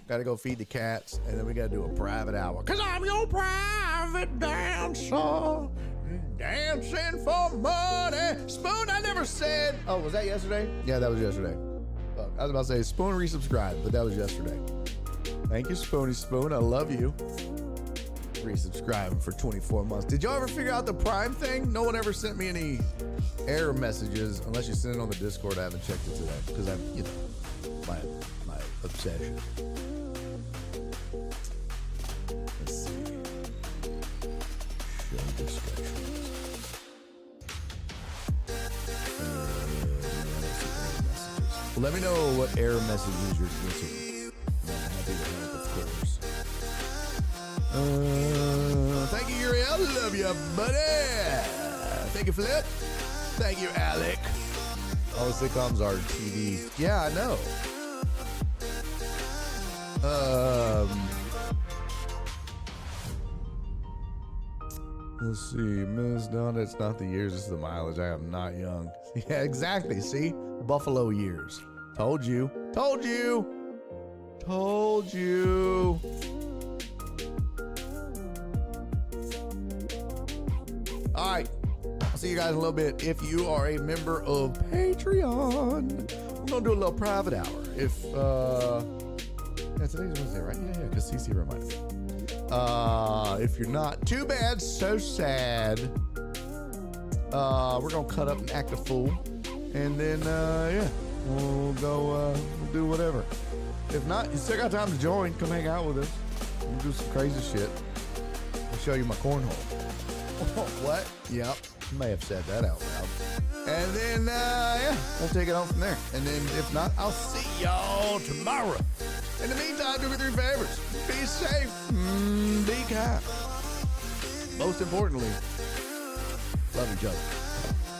Gotta go feed the cats, and then we gotta do a private hour. Cause I'm your private dancer. Dancing for money. Spoon, I never said. Oh, was that yesterday? Yeah, that was yesterday. Fuck, I was about to say Spoon resubscribed, but that was yesterday. Thank you, Spoony Spoon. I love you. Resubscribing for 24 months. Did y'all ever figure out the Prime thing? No one ever sent me any error messages unless you send it on the Discord. I haven't checked it today because my obsession. Let's see. Show distractions. Well, let me know what error messages you're missing. I'm happy to help, of course. Thank you, Uriel. Love you, buddy. Thank you, Flip. Thank you, Alec. All the sitcoms are TV. Yeah, I know. Let's see, Miss Donna. It's not the years, it's the mileage. I am not young. Yeah, exactly. See, Buffalo years. Told you. Told you. Told you. All right. I'll see you guys in a little bit. If you are a member of Patreon, we're gonna do a little private hour. If yeah, today's Wednesday, right? Yeah, because CC reminded me. If you're not, too bad, so sad. We're gonna cut up and act a fool, and then yeah, we'll go. We'll do whatever. If not, you still got time to join. Come hang out with us. We'll do some crazy shit. I'll show you my cornhole. What? Yep. May have said that out loud. And then, yeah, we'll take it on from there. And then, if not, I'll see y'all tomorrow. In the meantime, do me 3 favors. Be safe. Be kind. Most importantly, love each other.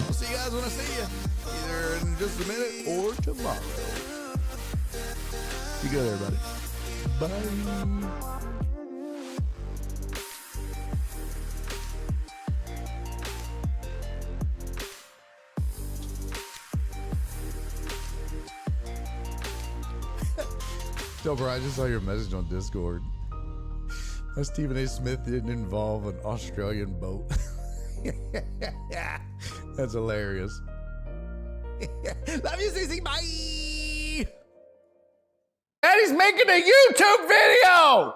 I'll see you guys when I see you. Either in just a minute or tomorrow. Be good, everybody. Bye. Doper, I just saw your message on Discord. That Stephen A. Smith didn't involve an Australian boat. That's hilarious. Love you, CC. Bye. Daddy's making a YouTube video.